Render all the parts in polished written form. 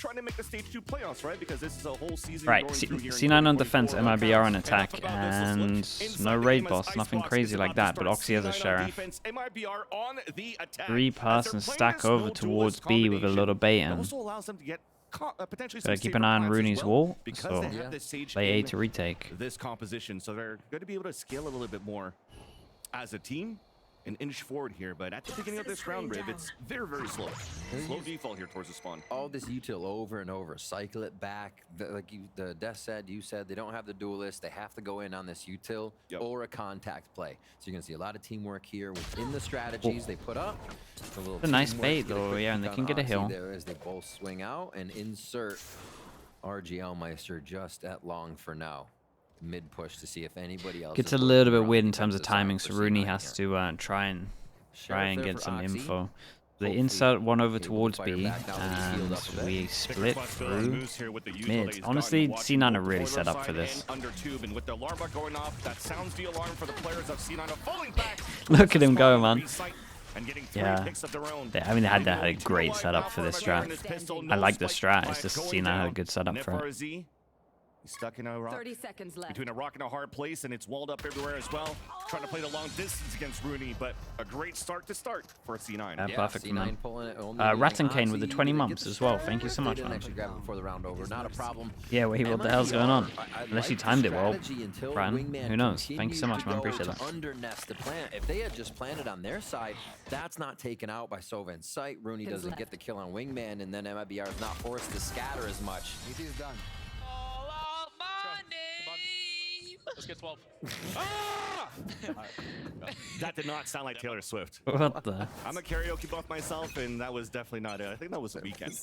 trying to make the stage 2 playoffs, right? Because this is a whole season. Right, C9 on defense, MIBR on attack, and no raid boss, nothing crazy like that, but Oxy has a sheriff. 3-person stack over towards B with a little bait in. Gotta keep an eye on Rooney's wall, so play A to retake. This composition, so they're going to be able to scale a little bit more as a team and inch forward here, but at the beginning of this round, Rib, it's very, very slow. Slow default here towards the spawn. All this util over and over, cycle it back. Like the Death said, you said, they don't have the duelist. They have to go in on this util or a contact play. So you're going to see a lot of teamwork here within the strategies they put up. It's a nice bait though, yeah, and they can get a hill. There as they both swing out and insert RGL Meister just at long for now. Mid push to see if anybody else gets a little bit weird in terms of timing, so Rooney has to try and get some info. They insert one over towards B, and we split through mid. Honestly, C9 are really set up for this. Look at him go, man. Yeah, I mean, they had a great setup for this strat. I like the strat, it's just C9 had a good setup for it. He's stuck in a rock, 30 seconds left. Between a rock and a hard place, and it's walled up everywhere as well. Trying to play the long distance against Rooney, but a great start to start for C9. Perfect, man. Rattenkane with the 20 months as well. Thank you so much, man. Before the round over, not a problem. Yeah, wait, what the hell's going on? Unless you timed it well, Fran. Who knows? Thank you so much, man. Appreciate that. Undernest the plant. If they had just planted on their side, that's not taken out by Sova in sight. Rooney doesn't get the kill on Wingman, and then MIBR is not forced to scatter as much. He's done. Let's get 12. Ah! That did not sound like Taylor Swift. What the? I'm a karaoke buff myself, and that was definitely not it. I think that was a weekend.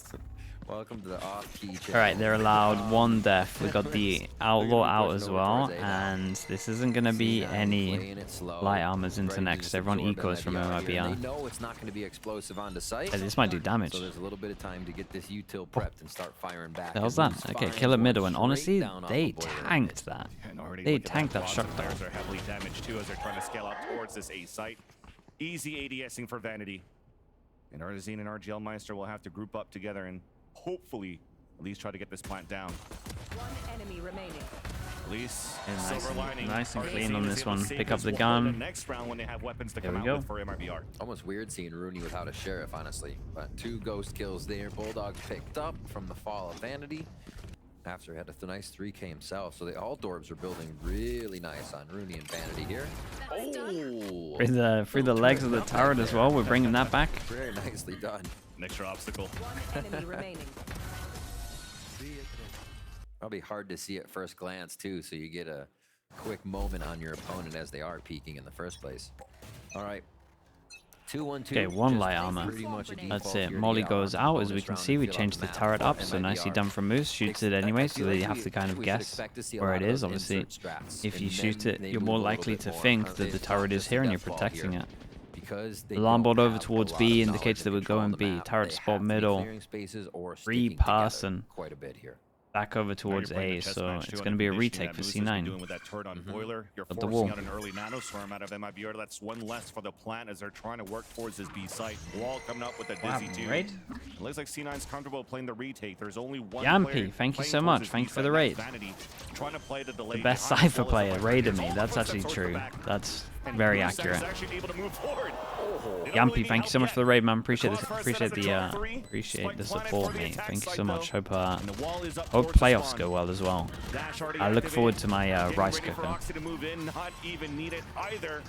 Welcome to the off-key channel. Alright, they're allowed 1 death. We got the Outlaw out as well, and this isn't going to be any light armors into next. Everyone ecos from MIBR. know it's not going to be explosive onto sight. This might do damage. So there's a little bit of time to get this util prepped and start firing back. The hell's that? Okay, kill at middle, and honestly, they tanked that. They tanked that shot there. Players are heavily damaged too as they're trying to scale out towards this A site. Easy ADSing for Vanity. And Arzine and RGL Meister will have to group up together and hopefully at least try to get this plant down. 1 enemy remaining. At least silver lining. Nice and clean on this one. Pick up the gun. Next round when they have weapons to There come we out go. with for MIBR. Almost weird seeing Rooney without a sheriff, honestly. But 2 ghost kills there. Bulldog picked up from the fall of Vanity. After he had a nice 3K himself, so all Dorbs are building really nice on Rooney and Vanity here. Oh! Through the legs of the turret as well. We're bringing that back. Very nicely done. An extra obstacle. 1 enemy remaining. Probably hard to see at first glance too, so you get a quick moment on your opponent as they are peeking in the first place. All right. 2-1-2. Okay, 1 light armor. That's it. Molly goes out. As we can see, we changed the turret up, so nicely done from Moose. Shoots it anyway, so that you have to kind of guess where it is. Obviously, if you shoot it, you're more likely to think that the turret is here and you're protecting it. The alarm board over towards B indicates that we're going B. Turret spot middle. 3-person. Quite a bit here. Back over towards A, so it's going to be a retake for C9. With that turret on boiler, you're At the forcing wall. out an early nanoswarm out of MIBR. That's 1 less for the plant as they're trying to work towards this B site. Wall coming up with a dizzy too. Raid? It looks like C9's comfortable playing the retake. There's only 1 Yampy, player thank you playing so towards much. this Thank B you for the site. raid. Vanity trying to play the delay The best behind Cypher as player well. raided It's me. all That's across the actually torso true. back. That's And very Moose is accurate. actually able to move forward. They don't Yampy, really thank you so need much help for the yet. raid, man. Appreciate The this. class Appreciate first as a top 3. appreciate Spike the planet support, for the mate. attack Thank you site so much. though. Hope And the wall is up hope towards the playoffs spawn. go well as well. Dash already I look activated. forward to my Getting rice ready for cooker. Roxy to move in, not even need it either.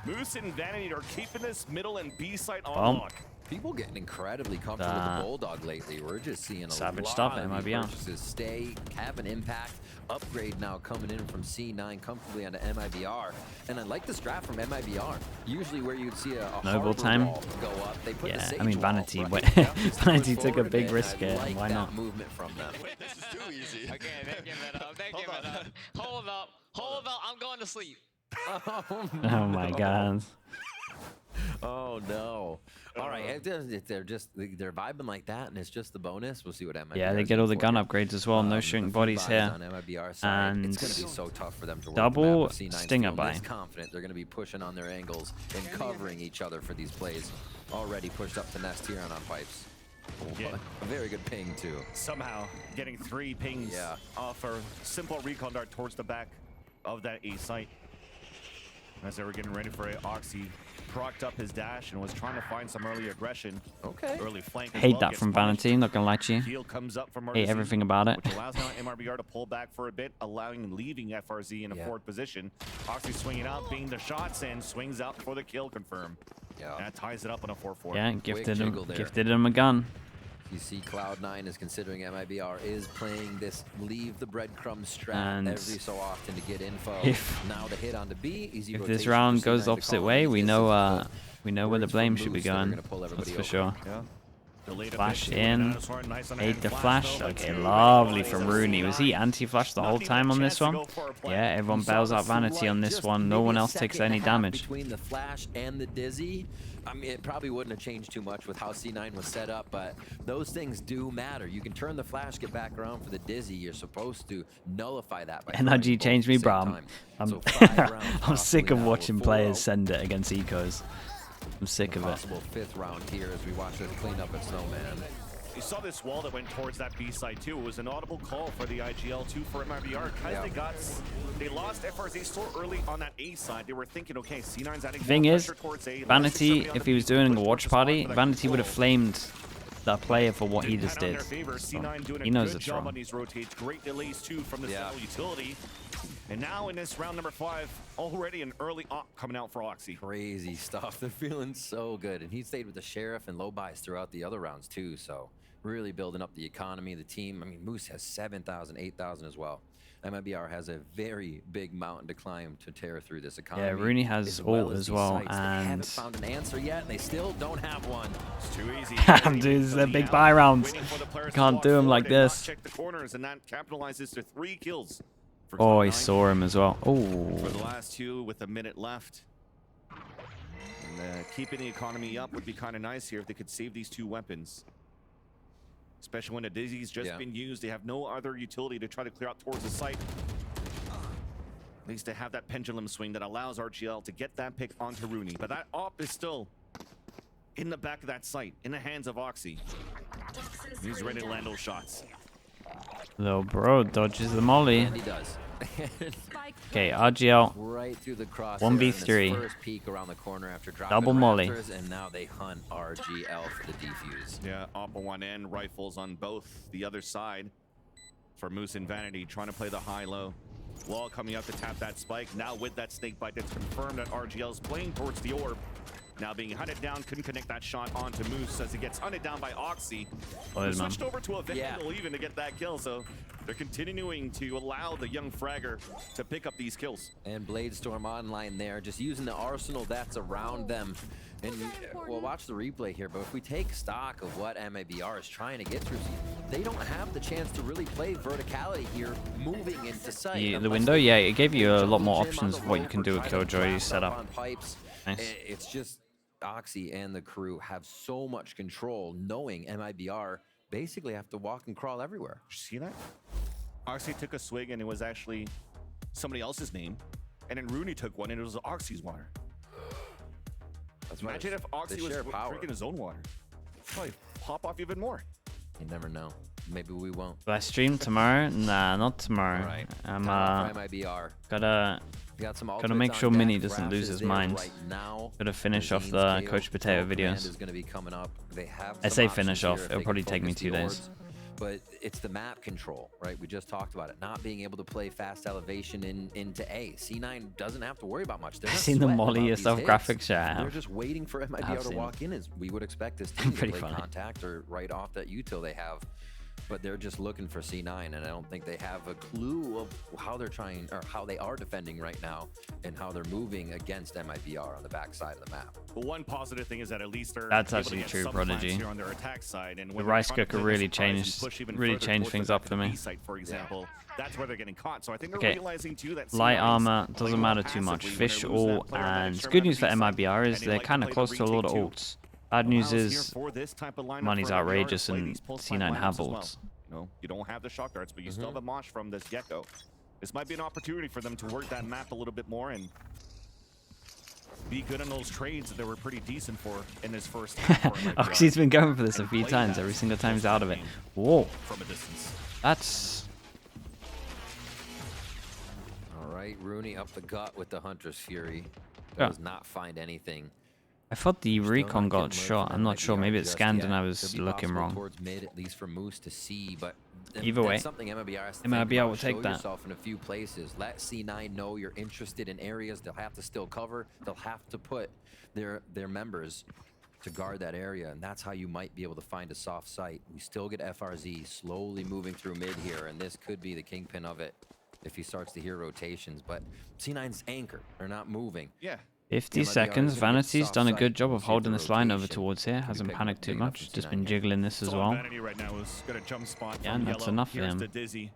Moose and Vanity are keeping this middle and B site on lock. People getting incredibly comfortable with the Bulldog lately. We're just seeing a Savage lot stuff of at these MIBR. purchases stay, have an impact. Upgrade now coming in from C9 comfortably onto MIBR. And I like the strat from MIBR. Usually where you'd see a Noble harbor time. wall go up, they put the Yeah, Sage I mean, wall, Vanity. right? But Just Vanity push took a forward big bit, risk and here. I like Why that not? movement from them. Wait, this is too easy. Okay, they give it up. They give it up. Hold up. Hold up. I'm going to sleep. Oh my god. Oh no! All right, if they're vibing like that, and it's just the bonus. We'll see what MIBR. Yeah, they get all the gun upgrades as well. No shooting bodies here. On MIBR side, And it's going to be so tough for them to work double the map with C9 stinger feeling buy. this confident they're going to be pushing on their angles and covering each other for these plays. Already pushed up to Nest here on pipes. Yeah. A very good ping too. Somehow getting 3 pings off a simple recon dart towards the back of that A site. As they were getting ready for it, Oxy procced up his dash and was trying to find some early aggression. Okay. Early flank. Hate that from Vanity, not gonna lie to you. Heal comes up from Hate everything about it. Which allows now MRBR to pull back for a bit, leaving FRZ in a forward position. Oxy swinging out, being the shots, and swings out for the kill confirm. Yeah. That ties it up on a 4-4. Yeah, gifted him a gun. You see Cloud9 is considering MIBR is playing this leave the breadcrumb strat And every so often to get info. Now the hit on the B, easy If this rotation round for goes C9 the to opposite call way, on we the know distance, where the but blame words should be from Moose that are going. gonna pull That's everybody for over. sure. Yeah. Delayed a Flash bit, in. Dinosaur, nice on the Ate hand the flash, flash. though, Okay, but lovely two. from Rooney. Was he anti-flash the whole time on this one? Yeah, everyone bails out Vanity on this one. No one else takes any damage. Between the flash and the dizzy, I mean, it probably wouldn't have changed too much with how C9 was set up, but those things do matter. You can turn the flash, get back around for the dizzy. You're supposed to nullify that by NRG changed me, bro. I'm I'm sick of watching players 4-0. send it against ecos. I'm sick of it. Possible 5th round here as we watch this cleanup at Snowman. You saw this wall that went towards that B side too. It was an audible call for the IGL2 for MIBR because they lost FRZ so early on that A side. They were thinking, okay, C9's adding Thing more is, pressure towards A. Vanity, if he was doing a watch party, Vanity would have flamed that player for what he just did. He knows it's wrong. On these rotates. Great delays too from the central utility. And now in this round number 5, already an early op coming out for Oxy. Crazy stuff. They're feeling so good. And he stayed with the Sheriff and low buys throughout the other rounds too. So really building up the economy, the team. I mean, Moose has 7,000, 8,000 as well. MIBR has a very big mountain to climb to tear through this economy. Yeah, Rooney has ult as well, They and haven't found an answer yet, and they still don't have one. It's too easy. Damn, dude, this is a big buy rounds. Can't do him like this. Check the corners, and that capitalizes to 3 kills. Oh, he saw him as well. Oh. For the last 2 with a minute left. And keeping the economy up would be kind of nice here if they could save these 2 weapons. Especially when the Dizzy's just been used. They have no other utility to try to clear out towards the site. At least they have that pendulum swing that allows RGL to get that pick onto Rooney. But that op is still in the back of that site, in the hands of Oxy. He's ready to land those shots. Little bro dodges the molly. And he does. Okay, RGL. Right through the cross. 1v3. First peek around the corner after dropping Double molly. Raptors, and now they hunt RGL for the defuse. Yeah, op on one end, rifles on both. The other side for Moose and Vanity trying to play the high-low. Wall coming up to tap that spike. Now with that snake bite, that's confirmed that RGL is playing towards the orb. Now being hunted down, couldn't connect that shot onto Moose as he gets hunted down by Oxy. Who switched over to a Vandal even to get that kill, so they're continuing to allow the young fragger to pick up these kills. And Bladestorm online there, just using the arsenal that's around them. And we'll watch the replay here, but if we take stock of what MIBR is trying to get through, they don't have the chance to really play verticality here, moving into sight. The window, yeah, it gave you a lot more options of what you can do with Killjoy setup. Nice. It's just Oxy and the crew have so much control, knowing MIBR basically have to walk and crawl everywhere. Did you see that? Oxy took a swig and it was actually somebody else's name. And then Rooney took one and it was Oxy's water. That's Imagine if Oxy was drinking his own water. Probably pop off even more. You never know. Maybe we won't. Will I stream tomorrow? Nah, not tomorrow. All right. I'm MIBR. gotta make sure Mini doesn't lose his mind. Gotta finish off the Coach Potato videos. I say finish off. It'll probably take me 2 days. But it's the map control, right? We just talked about it. Not being able to play fast elevation into A. C9 doesn't have to worry about much. I've seen the molly yourself graphics, yeah. They're just waiting for MIBR to walk in as we would expect this team to play contact or right off that util they have. But they're just looking for C9, and I don't think they have a clue of how they're trying or how they are defending right now and how they're moving against MIBR on the backside of the map. Well, one positive thing is that at least they're That's actually true, Prodigy. on their attack side, and the rice cooker really changed things up for me. Site, for example, that's where they're getting caught. So I think they're realizing too that light armor doesn't matter too much. Fish ult, and good news for MIBR is they're kind of close to a lot of ults. Bad news is money's outrageous and C9 have ults. You don't have the shock darts, but you still have a mosh from this Gecko. This might be an opportunity for them to work that map a little bit more and be good in those trades that they were pretty decent for in his first half. Oxy's been going for this a few times. Every single time he's out of it. Whoa. From a distance. That's... All right, Rooney up the gut with the Hunter's Fury. Yeah. Does not find anything. I thought the Still recon not got getting shot. word I'm from not sure. MIBR Maybe it just scanned yet. and I was Could be looking possible wrong. Towards mid, at least for Moose to see, but Either way, that's something MIBR has to MIBR think about. will take Show that. yourself in a few places. Let C9 know you're interested in areas they'll have to still cover. They'll have to put their members to guard that area, and that's how you might be able to find a soft site. We still get FRZ slowly moving through mid here, and this could be the kingpin of it if he starts to hear rotations. But C9's anchor, they're not moving. Yeah. 50 MIBR seconds. is gonna get Vanity's done a soft good site. job We'll of see if holding the this line over rotation towards here. can be Hasn't big panicked too enough much. for Just C9 been yet. jiggling this as well. Vanity right now is gonna jump spot. Yeah, from and that's yellow. enough for Here's him. the Dizzy.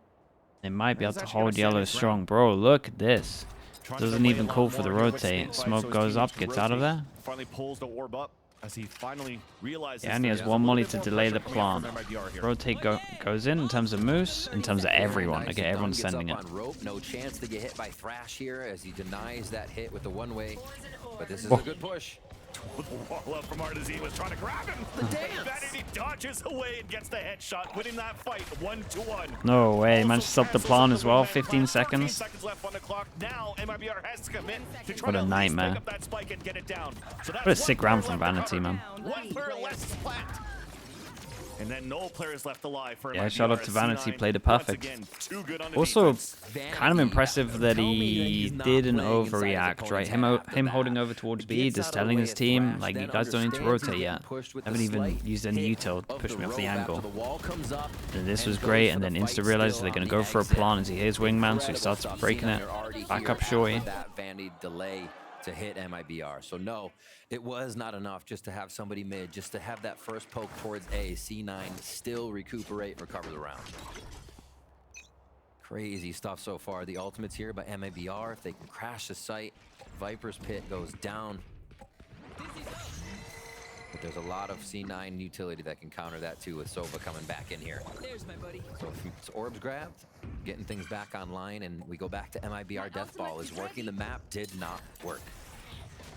They might be He's able to actually gonna hold stand yellow his strong. ground. Bro, look at this. Trying to Doesn't delay even a call lot for the more here with rotate. Snake Bite, Smoke so his goes teammates up, can gets out of rotate. there. Finally pulls the orb up as he finally realizes. Yeah, and he that has there's one a molly little to bit more delay the pressure coming plant. out from MIBR here. Rotate goes in terms of Moose, in terms of everyone. Nice. Okay, Dunn everyone's gets sending it. up on rope. No chance to get hit by Thrash here as he denies that hit with the one-way. But this is a good push. With the wall up from Artizine was trying to grab him. Vanity dodges away and gets the headshot, winning that fight 1-1. No way, managed to Also stop the passes plan up as the well. one-man 15 plant. 13 seconds. seconds left on the clock. Now MIBR has to commit to try What a to at least nightmare. pick up that spike and get it down. So that's What a sick one player round from left to Vanity, cover. man. One player less plant. And then no players left alive for Yeah, MIBR. shout out to Vanity, C9 played it once perfect. again, too good on the Also, defense. kind of impressive that Tell me that he he's not didn't playing inside his overreact, right? opponent's half Him the holding map. over towards He B, gets just out of the telling way his of team, Thrash, like, you then guys don't need to understands he's rotate getting yet. pushed with the Haven't even slight used any hit util to of push the me off the rope after angle. the wall comes up And this was goes great, for and the then fight Insta realizes still they're going on to go the for a exit. plan as he hears Wingman, so he starts Incredible breaking stuff. it. C9 are already Back here up shorty. after that Vandy delay to hit MIBR. So no, it was not enough just to have somebody mid, just to have that first poke towards A. C9 still recuperate, recover the round. Crazy stuff so far. The ultimate's here by MIBR. If they can crash the site, Viper's Pit goes down. But there's a lot of C9 utility that can counter that too, with Sova coming back in here. There's my buddy. So it's orbs grabbed, getting things back online, and we go back to MIBR Death Ball. Is working the map did not work.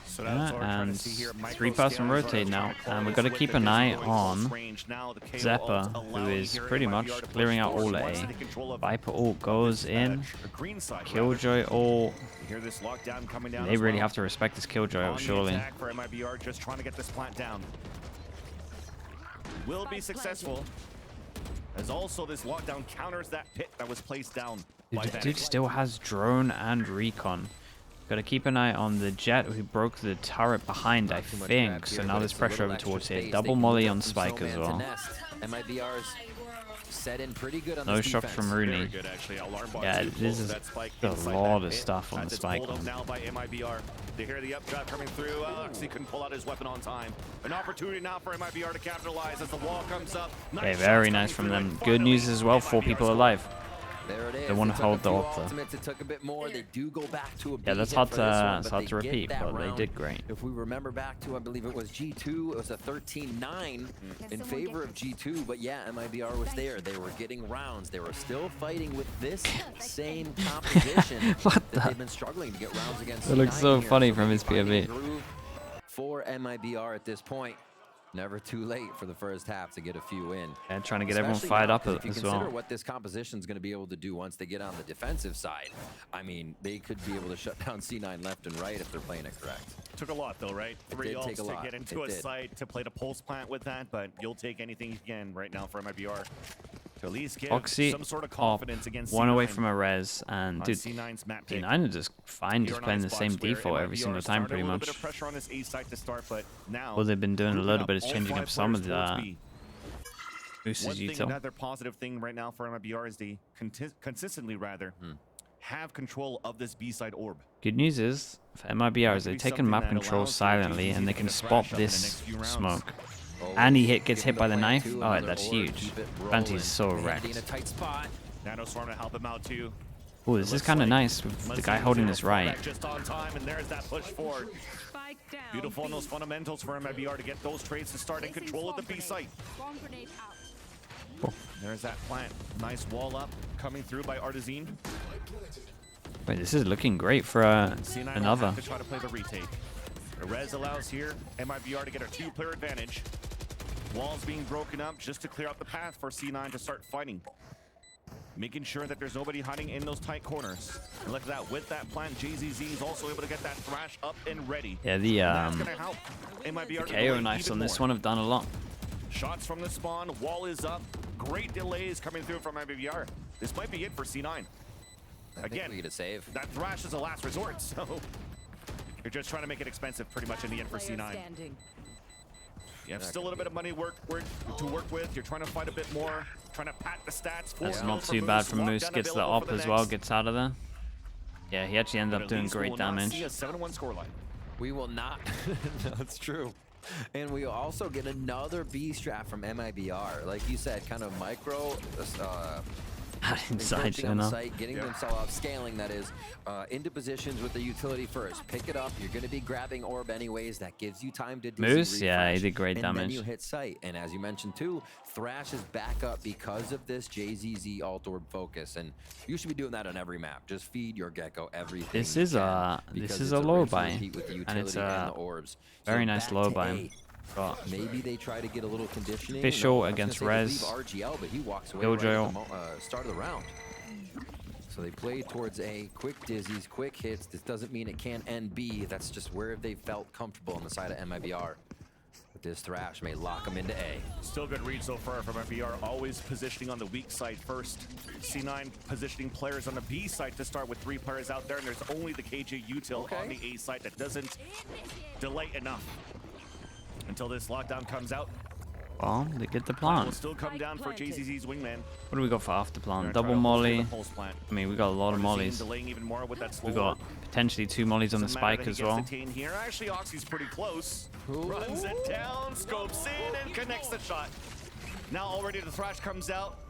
So that's what we're trying And to see here. Micro 3-person scans rotate are now, trying and we've to got to flip keep it an as eye they're going on close range. Now the KO Zeppa, ult who allowing is here pretty MIBR much to push clearing out forward. all Once A. they take control of Viper ult goes in. the green side, Killjoy ult. You hear this lockdown coming down They as really well. have to respect this Killjoy On ult, the surely. attack for MIBR, just trying to get this plant down. Will be successful. As also this lockdown counters that pit that was placed down by Dude, Vanity. dude still has drone and recon. Got to keep an eye on the Jet who broke the turret behind, I Not too much think. grab So here, now but there's it's a pressure little over extra towards here. space. Double They can molly move on from Spike as Snowman to well. Nest. MIBR's set in pretty good on No this shots defense. from Very Rooney. good, actually. Alarm bot Yeah, too, this close to is that spike a inside lot that of pit. stuff on As the it's spike pulled up one. now by MIBR. They hear the updraft coming through. Actually couldn't pull out his weapon on time. An opportunity now for MIBR to capitalize as the wall comes up. Okay, Nice very shots nice coming from through, them. and Good news finally, as well, 4 MIBR people score. alive. There it is. They wanna took hold a the few ult, though. ultimates. It took a bit more. They do go back to a Yeah, B that's hit hard for to, this one, it's but hard to they get repeat, that but they round. did great. If we remember back to, I believe it was G2, it was a 13-9 in favor of G2. But yeah, MIBR was there. They were getting rounds. They were still fighting with this same composition What that the? they've been struggling to get rounds against. It looks C9 so here. funny So from they his find POV. a groove for MIBR at this point. Never too late for the first half to get a few in. And trying to get everyone Especially fired now, up 'cause if you as consider well. what this composition is going to be able to do once they get on the defensive side, I mean, they could be able to shut down C9 left and right if they're playing it correct. Took a lot though, right? It 3 did ults take a to lot. get into It a did. site to play the pulse plant with that, but you'll take anything you can right now for MIBR to at least give Oxy some sort of up, confidence against one away C9 from a res, and on dude, C9's map pick. D9 are just fine, Here just on playing the Icebox, same where default every MIBR single time, started pretty a little much. bit of pressure on this A site to start, but now All they've been doing a moving little up bit is all changing 5 up some of players towards the B. Moose's One thing, util. another positive thing right now for MIBR is they consistently have control of this B side orb. Good news is, for MIBR, is That could they've be taken something map that control allows the silently, GCs and they to can thrash spot up in the next this few rounds. smoke. Oh, And he gets getting hit by the plant knife. too, Oh, another that's orb, huge. keep it Vanty's rolling. so Vanity wrecked. in a tight spot. Nanoswarm to help him out too. Oh, this is kind of nice with the guy holding this right. Just on time, and there's that push forward. Spike down. Beautiful in those fundamentals for MIBR to get those trades to start in control of the B site. Bomb grenade out. There's that plant. Nice wall up coming through by Artizine. Wait, this is looking great for C9 will another. have to try to play the retake. The res allows here MIBR to get a 2-player advantage. Walls being broken up just to clear out the path for C9 to start fighting. Making sure that there's nobody hiding in those tight corners. And look at that, with that plant, JZZ is also able to get that thrash up and ready. Yeah, the That's gonna help MIBR to KO delay knives even on this more. one have done a lot. Shots from the spawn, wall is up. Great delays coming through from MIBR. This might be it for C9. Again, we get a save. that thrash is a last resort, so you're just trying to make it expensive pretty much in the end for Player C9. standing. You have still a little bit of money to work with. You're trying to fight a bit more, trying to pat the stats. That's 4-0 not for too bad from Lockdown Moose. Gets the available op for as well, next. gets out of there. Yeah, he actually ended But up at doing least we great will not damage. see a 7-1 scoreline. We will not. That's true. And we also get another B strat from MIBR. Like you said, kind of micro Inside encroaching on the channel. site, getting themselves out, scaling that is, into positions with the utility first. Pick it up. You're going to be grabbing orb anyways. That gives you time to Moose, yeah, he refresh, did great and damage. then you hit site. And as you mentioned too, Thrash is back up because of this JZZ alt orb focus. And you should be doing that on every map. Just feed your gecko everything. This you is can, a because this is it's a low rinse and buy, repeat with the and it's utility and a the orbs. very So nice back low to buy. A. Got Maybe they try to get a little conditioning. Official I was gonna against say they leave Rez. RGL, but he walks away Killjoy. right at the start of the round. So they play towards A, quick dizzies, quick hits. This doesn't mean it can't end B. That's just where they felt comfortable on the side of MIBR. But this Thrash may lock them into A. Still good read so far from MIBR. Always positioning on the weak side first. C9 positioning players on the B side to start with 3 players out there, and there's only the KJ util on the A side that doesn't delay enough until this lockdown comes out. Well, they get the Will plant. still come down for JZZ's wingman. What do we got for after They're plant? gonna Double try to hold molly. the pulse plant. I mean, we got a lot of Artesian mollies. delaying even more with that slow We got orb. potentially 2 mollies on the Doesn't matter spike that he as gets well. detained here. Actually, Oxy's pretty close. Runs it down, scopes in, and connects the shot. Now already the Thrash comes out.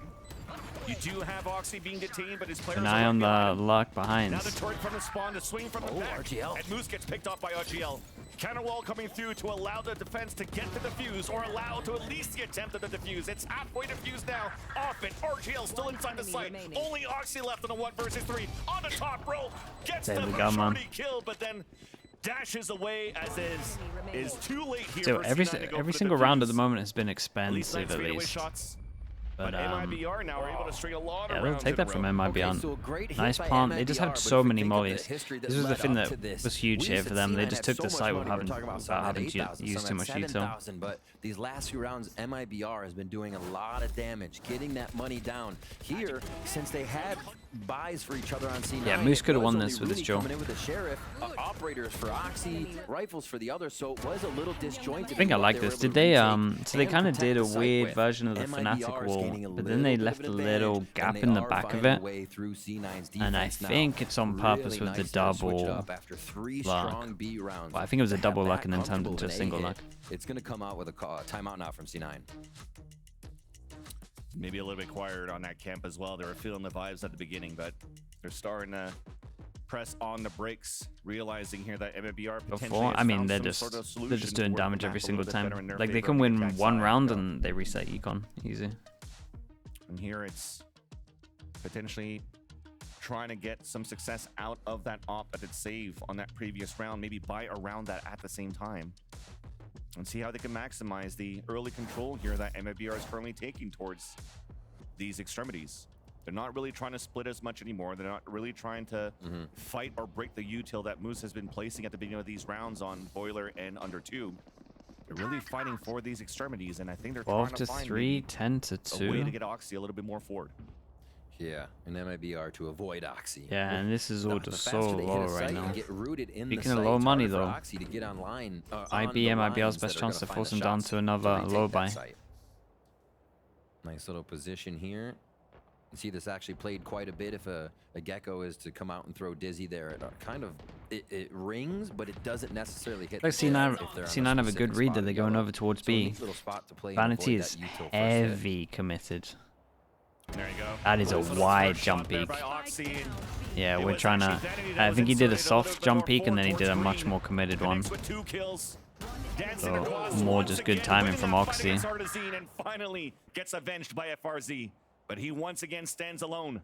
You do have Oxy being detained, but his players An are eye on right behind the him. luck behind. Now the turret from the spawn to swing from the back. RGL. And Moose gets picked off by RGL. Counter wall coming through to allow the defense to get the defuse, or allow to at least the attempt at the defuse. It's halfway defused now. Off it. RGL still inside the site. remaining. Only Oxy left on a 1 versus 3. On the top rope. Gets There the we go, man. majority kill, but then dashes away as is too late here. So for every C9 to go every for the single round at the defuse. moment has been At least expensive that's at fadeaway least. shots. But MIBR now are able to string a lot yeah, of they'll rounds take in that a from row. MIBR. Okay, so a great hit Nice by plant. They just MIBR, had but so if you many think of the mollies. history that This was the led thing up that to this, was huge we here said for them. They C9 just had took the so site much with money. We're talking about some without had having to 8,000, use some too had much util. 7,000, but these last few rounds, MIBR has been doing a lot of damage, getting that money down. Here, since they had buys for each other on C9, Yeah, Moose it could have was won only this with his Rooney Joe. coming in with the Sheriff, operators for Oxy, rifles for the others, so it was a little disjointed. I think I in what like they were this. able Did to they retake so they and kind of protect did a the site weird with. version of the MIBR Fnatic is wall, gaining a but then they little bit left of a an little advantage, gap and in they the are back of finding a it. way through C9's And I defense now. think it's on purpose Really with the nice to switch it double up after 3 luck. strong B rounds. Well, I think it was a To double have luck that and then turned comfortable into a with an single A luck. hit, it's going to come out with a timeout now from C9. Maybe a little bit quieter on that camp as well. They were feeling the vibes at the beginning, but they're starting to press on the brakes, realizing here that MIBR potentially Before, has I mean, found they're some just sort of they're solution just to doing work the damage map every a single little bit better in time. their Like they favor can on the win attack one side. round and they reset econ easy. And here it's potentially trying to get some success out of that op that it saved on that previous round, maybe buy around that at the same time, and see how they can maximize the early control here that MIBR is currently taking towards these extremities. They're not really trying to split as much anymore. They're not really trying to fight or break the util that Moose has been placing at the beginning of these rounds on Boiler and Under 2. They're really fighting for these extremities, and I think they're 12 trying to to find 3, maybe 10 to a way to 2. get Oxy a little bit more forward. Yeah, and MIBR to avoid Oxy. Yeah, and this is all The just faster so they hit low a right site now. and get rooted in the Speaking of site, low it's money, harder for though, Oxy to get online, might be MIBR's best chance to force them down to another low buy. Nice little position here. You see this actually played quite a bit. If a Gecko is to come out and throw Dizzy there, it kind of it rings, but it doesn't necessarily hit. Like the tip C9, if they're on C9 have a specific good read spot that of they're going yellow. over towards So a B. neat little spot to play and Vanity avoid is that util first hit. heavy committed. There you go. That is a Nice little wide first jump shot there peak. by Oxy, and Yeah, it we're was trying to. actually Vanity that I was think he did a inside, little soft bit jump more peak and then he forward did a towards much green. more committed one. Connects with 2 kills. Dancing So, across more once just good again, timing winning from that fight Oxy. against Artesian, and finally gets avenged by FRZ. But he once again stands alone.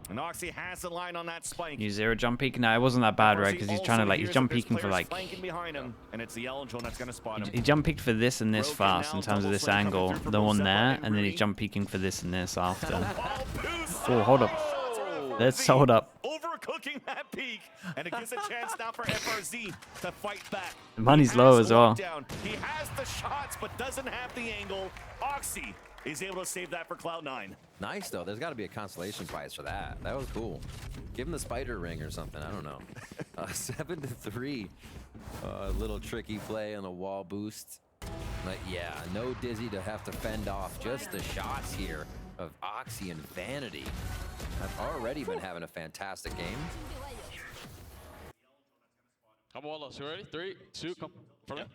And Oxy has the line on that spike. You 0 jump peek. No, it wasn't that bad, right? Because he's trying to like he's jump peeking for like. Behind him, and it's the yellow drone that's gonna spot him. He jump peeked for this and this fast in terms of this angle, the one there, and then he's jump peeking for this and this after. Oh, hold up. Let's hold up. Overcooking that peak, and it gives a chance now for FRZ to fight back. The money's low as well. He has the shots, but doesn't have the angle. Oxy is able to save that for Cloud9. Nice though. There's got to be a consolation prize for that. That was cool. Give him the spider ring or something. I don't know. 7-3. Little tricky play on a wall boost. But yeah, no Dizzy to have to fend off. Just the shots here of Oxy and Vanity have already been having a fantastic game. Come on, Wallace. You ready? 3, 2, come. For yep.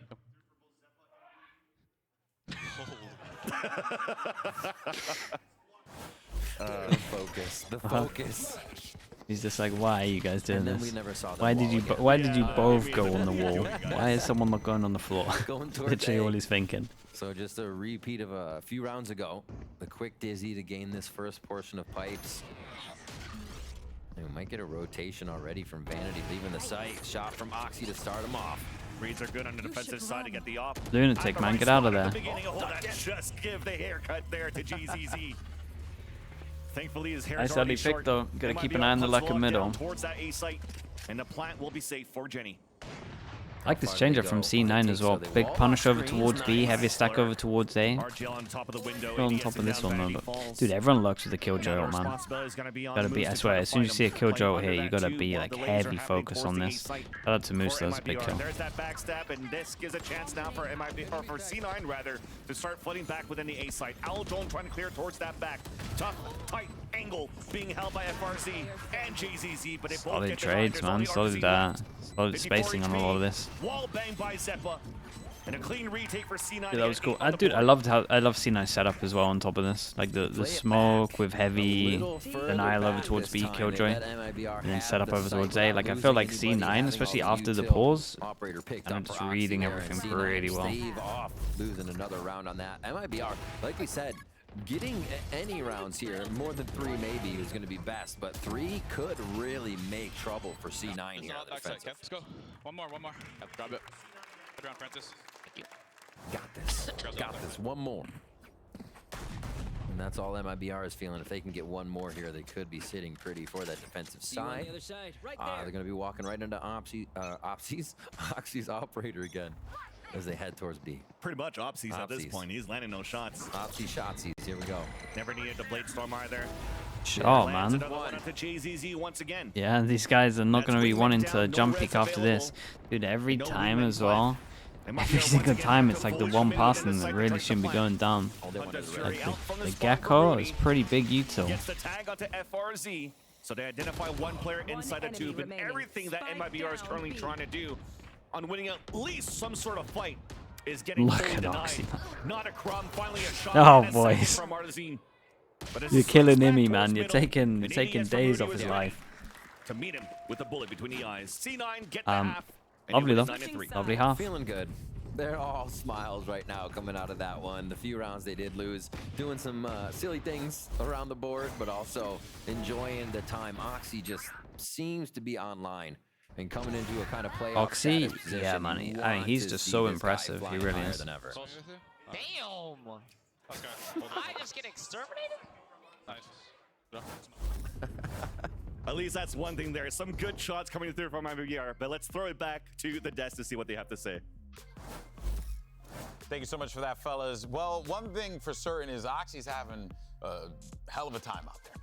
The focus. The focus. He's just like, why are you guys doing this? We never saw Why did you both go on the wall? Why is someone not going on the floor? Literally all he's thinking. So just a repeat of a few rounds ago. The quick Dizzy to gain this first portion of pipes. And we might get a rotation already from Vanity leaving the site. Shot from Oxy to start him off. Reads are good on the defensive side to get the off. Lunatic, man, get out of there. Just give the haircut there to GZZ. Thankfully, his hair Nice early pick though. Gotta keep an eye on the luck of middle. Towards that A site, and the plant will be safe for Jenny. I like this change up from C9 as well. Big punish over towards B, heavy stack over towards A. RGL on top of the window. On top of this one though, but dude, everyone lurks with the killjoy ult, man. Gotta be, I swear, as soon as you see a killjoy ult here, you gotta be like heavy focus on this. Shout out to Moose, that's a big kill. There's that backstab, and this gives a chance now for MIBR, or for C9 rather, to start flooding back within the A site. Owl Drone trying to clear towards that back. Tough, tight angle being held by FRZ and JZZ, but it both solid get trades, man. Solid spacing on all of this. Wall bang by Zeppa, and a clean retake for C9. Dude, that was cool. Dude, I love C9 setup as well on top of this. Like the smoke with heavy denial over towards B killjoy, and then set up over towards A. Like I feel like C9, especially after the pause, and I'm just reading everything pretty well. Losing another round on that. MIBR, like we said, getting any rounds here, more than 3 maybe is going to be best, but 3 could really make trouble for C9 here on the defensive. Let's go. One more. Yep, grab it. Good round, Francis. Thank you. Got this. One more. And that's all MIBR is feeling. If they can get one more here, they could be sitting pretty for that defensive side. They're going to be walking right into Oxy's operator again as they head towards B. Pretty much Opsies at this point. He's landing no shots. Opsy shotsies. Here we go. Never needed the Blade Storm either. Oh man. JZZ once again. Yeah, these guys are not going to be wanting to jump peek after this. Dude, every time as well. Every single time it's like the one passing that really shouldn't be going down. Like the Gecko is pretty big util. Gets the tag onto FRZ. So they identify one player inside the tube, and everything that MIBR is currently trying to do on winning at least some sort of fight is getting denied. Not a crumb, finally a shot. Oh boys. You're killing Imi, man. You're taking days off his life. To meet him with a bullet between the eyes. C9 get the half. Lovely though. Lovely half. Feeling good. They're all smiles right now coming out of that one. The few rounds they did lose, doing some silly things around the board, but also enjoying the time. Oxy just seems to be online and coming into a kind of playoff Oxy, yeah, man. I mean, he's just so impressive. He really is. Damn! I just get exterminated? Nice. At least that's one thing there. Some good shots coming through from MIBR, but let's throw it back to the desk to see what they have to say. Thank you so much for that, fellas. Well, one thing for certain is Oxy's having a hell of a time out there.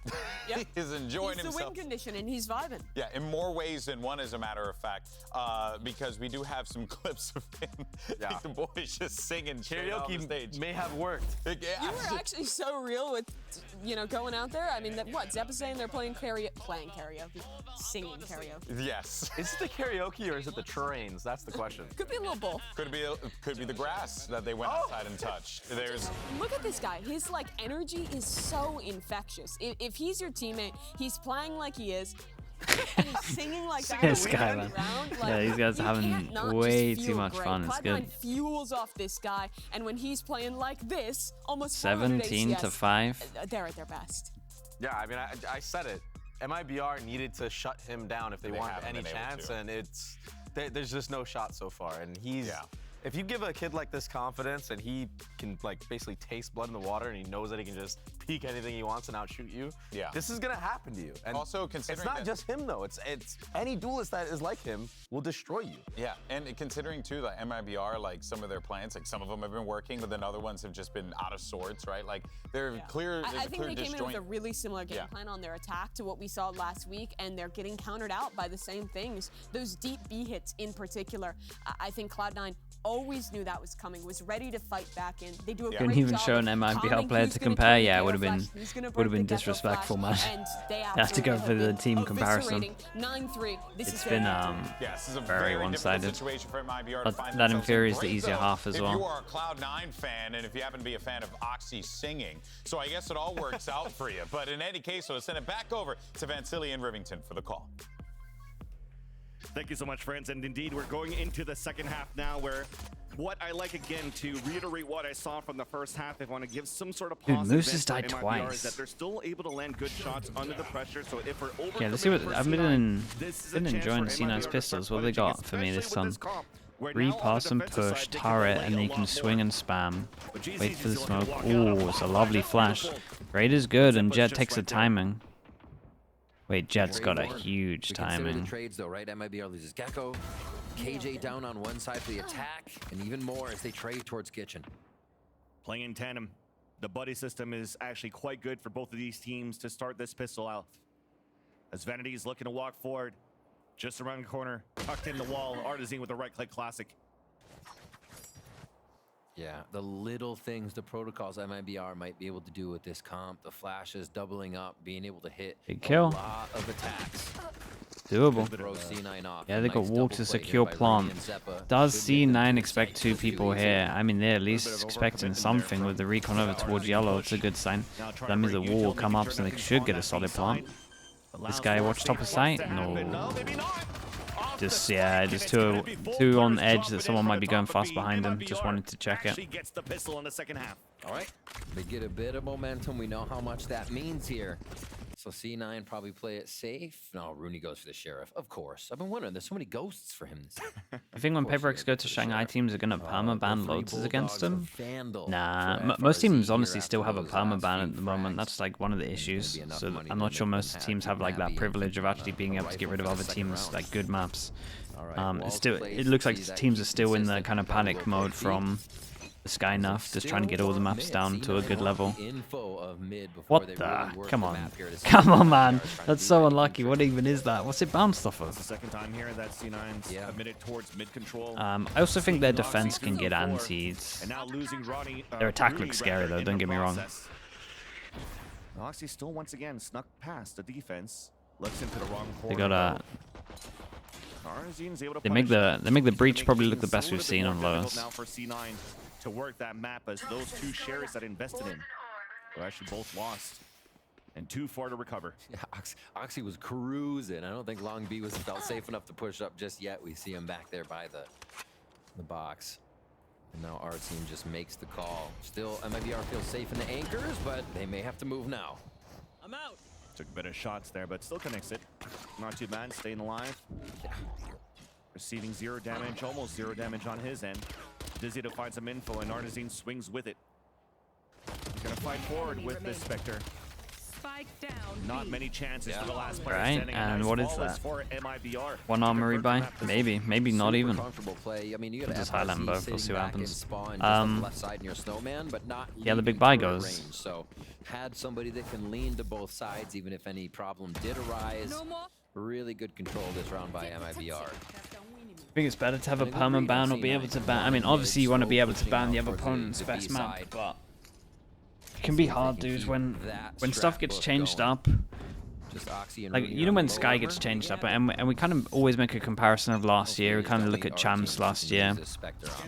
Yep. He's enjoying himself. He's the win condition and he's vibing. Yeah, in more ways than one, as a matter of fact, because we do have some clips of him. Yeah. The boys just singing karaoke on stage. May have worked. Yeah. You were actually so real with, going out there. I mean, Zepp is saying they're playing karaoke, singing karaoke. Yes. Is it the karaoke or is it the trains? That's the question. Could be a little both. Could be the grass that they went outside and touched. Look at this guy. His energy is so infectious. If he's your teammate, he's playing like he is. And he's singing like that. This guy, man. Yeah, these guys are having way too much fun. It's good. Cloud9 fuels off this guy, and when he's playing like this, almost 17 to 5. They're at their best. Yeah, I mean, I said it. MIBR needed to shut him down if they wanted haven't any been able chance, to. and there's just no shot so far. And he's if you give a kid like this confidence and he can like basically taste blood in the water and he knows that he can just peek anything he wants and outshoot you, this is gonna happen to you. And also considering it's not just him though. It's any duelist that is like him will destroy you. Yeah, and considering too that MIBR, like some of their plans, like some of them have been working, but then other ones have just been out of sorts, right? Like they're clear. I There's a think clear they came in with a disjoint. really similar game plan on their attack to what we saw last week, and they're getting countered out by the same things. Those deep B hits in particular. I think Cloud9 always knew that was coming, was ready to fight back in. They do a great Couldn't even job show of an MIBR calming player who's to gonna compare. kill Yeah, it the would have Gale been Flash, who's gonna would have break been the Gecko disrespectful, man. Flash, and they Have to go for the team absolutely comparison. eviscerating 9-3. It's been This is a very difficult one-sided. situation for MIBR to But find that themselves in. infuriates the Great, easier though, half as if well. you are a Cloud9 fan, and if you happen to be a fan of Oxy singing, so I guess it all works out for you. But in any case, so to send it back over to Vansili and Rivington for the call. Thank you so much, friends. And indeed, we're going into the second half now, where what I like, again, to reiterate what I saw from the first half, if I want to give some sort of Dude, positive Moose has event died for MIBR, twice. is that they're still able to land good shots under the pressure. So if we're over, Yeah, let's see what I've been enjoying C9's pistols. What have they got for me this time? Repass and push, turret, and then you can swing and spam. Wait for the smoke. Ooh, it's a lovely flash. Raid is good, and Jet takes the timing. Wait, Jet's got a huge We consider timing. the trades though, right? MIBR loses Gecko, KJ down on one side for the attack, and even more as they trade towards Kitchen. Playing in tandem, the buddy system is actually quite good for both of these teams to start this pistol out. As Vanity is looking to walk forward, just around the corner, tucked in the wall, Artisan with the right-click classic. Yeah, the little things, the protocols MIBR might be able to do with this comp, the flashes doubling up, being able to hit Big kill. a lot of attacks. Doable. Throw C9 off. Yeah, A they got nice wall double to play secure here by plant. Remy and Zeppa. Does Should get them C9 to expect sight two just too people easy. here? I mean, they're at least expecting something with the recon over towards yellow. It's a good sign. That means the wall will come up, so they should get a solid plant. This guy watch top of sight? No. Just two on edge that someone might be going fast behind him. Just wanted to check it. Gets the pistol in the second half. All right, they get a bit of momentum. We know how much that means here. So C9 probably play it safe. No, Rooney goes for the Sheriff. Of course. I've been wondering, there's so many ghosts for him this year. I think when Paperx go to Shanghai, teams are going to permaban loads against them. Nah, most teams honestly still have a permaban at the moment. That's like one of the issues. So I'm not sure most teams have like that privilege of actually being able to get rid of other teams like good maps. It looks like teams are still in the kind of panic mode from the Sky Nuff, just trying to get all the maps down to a good level. What the? Come on. Come on, man. That's so unlucky. What even is that? What's it bounced off It's the of? second time here that C9's committed towards mid-control. I also think their defense can get antied. And now losing Ronnie, Their attack Rooney looks scary, rather, though, in don't the get me wrong. process. Oxy still once again snuck past the defense. Looks into the wrong corner. They got a... Arzine's able to They make the breach probably look the best we've seen on lowest. lowest. Now for C9 to work that map, as those two shares that invested in were actually both lost and too far to recover. Yeah, Oxy was cruising. I don't think Long B was felt safe enough to push up just yet. We see him back there by the box. And now our team just makes the call. Still, MIBR feels safe in the anchors, but they may have to move now. I'm out. Took a bit of shots there, but still connects it. Not too bad, staying alive. Receiving 0 damage, almost 0 damage on his end. Dizzy to find some info, and Artisan swings with it. He's gonna fight forward with this Spectre. Spike down. Not many chances for the last player Right, standing. and Nice what is flawless that? For MIBR. One armory buy? Maybe not Super even. comfortable play. I mean, you got Just FRZ highlight both, we'll sitting see what back in happens. spawn just on the left side near Snowman, but not Yeah, the big leaving buy turret goes. range. So had somebody that can lean to both sides, even if any problem did arise. No more. Really good control this round by MIBR. I think it's better to have a perma ban or be able to ban. I mean, obviously you want to be able to ban the other opponent's best map, but it can be hard, dude, when stuff gets changed up. Like, you know when Sky gets changed up, and we kind of always make a comparison of last year, we kind of look at Champs last year,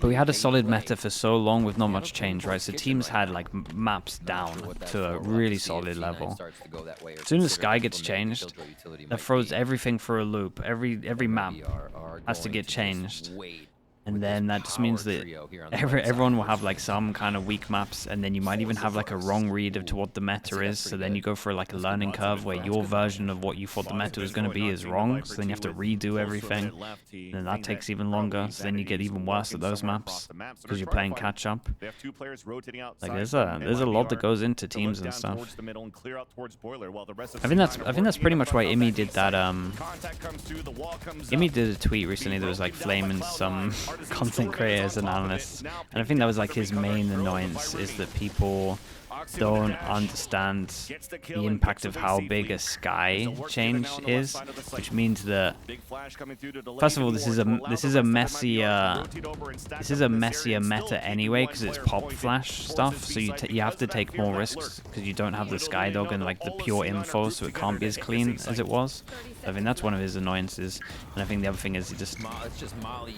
but we had a solid meta for so long with not much change, right? So teams had like maps down to a really solid level. As soon as Sky gets changed, that throws everything for a loop. Every map has to get changed. And then that just means that everyone will have like some kind of weak maps, and then you might even have like a wrong read of to what the meta is. So then you go for like a learning curve where your version of what you thought the meta was going to be is wrong. So then you have to redo everything, and then that takes even longer. So then you get even worse at those maps because you're playing catch up. Like there's a lot that goes into teams and stuff. I think that's pretty much why Imi did that. Imi did a tweet recently that was like flaming some content creators and analysts, and I think that was like his main annoyance, is that people don't understand the impact of how big a sky change is, which means that first of all this is a messier meta anyway, because it's pop flash stuff, so you have to take more risks because you don't have the sky dog and like the pure info, so it can't be as clean as it was. I think that's one of his annoyances, and I think the other thing is he just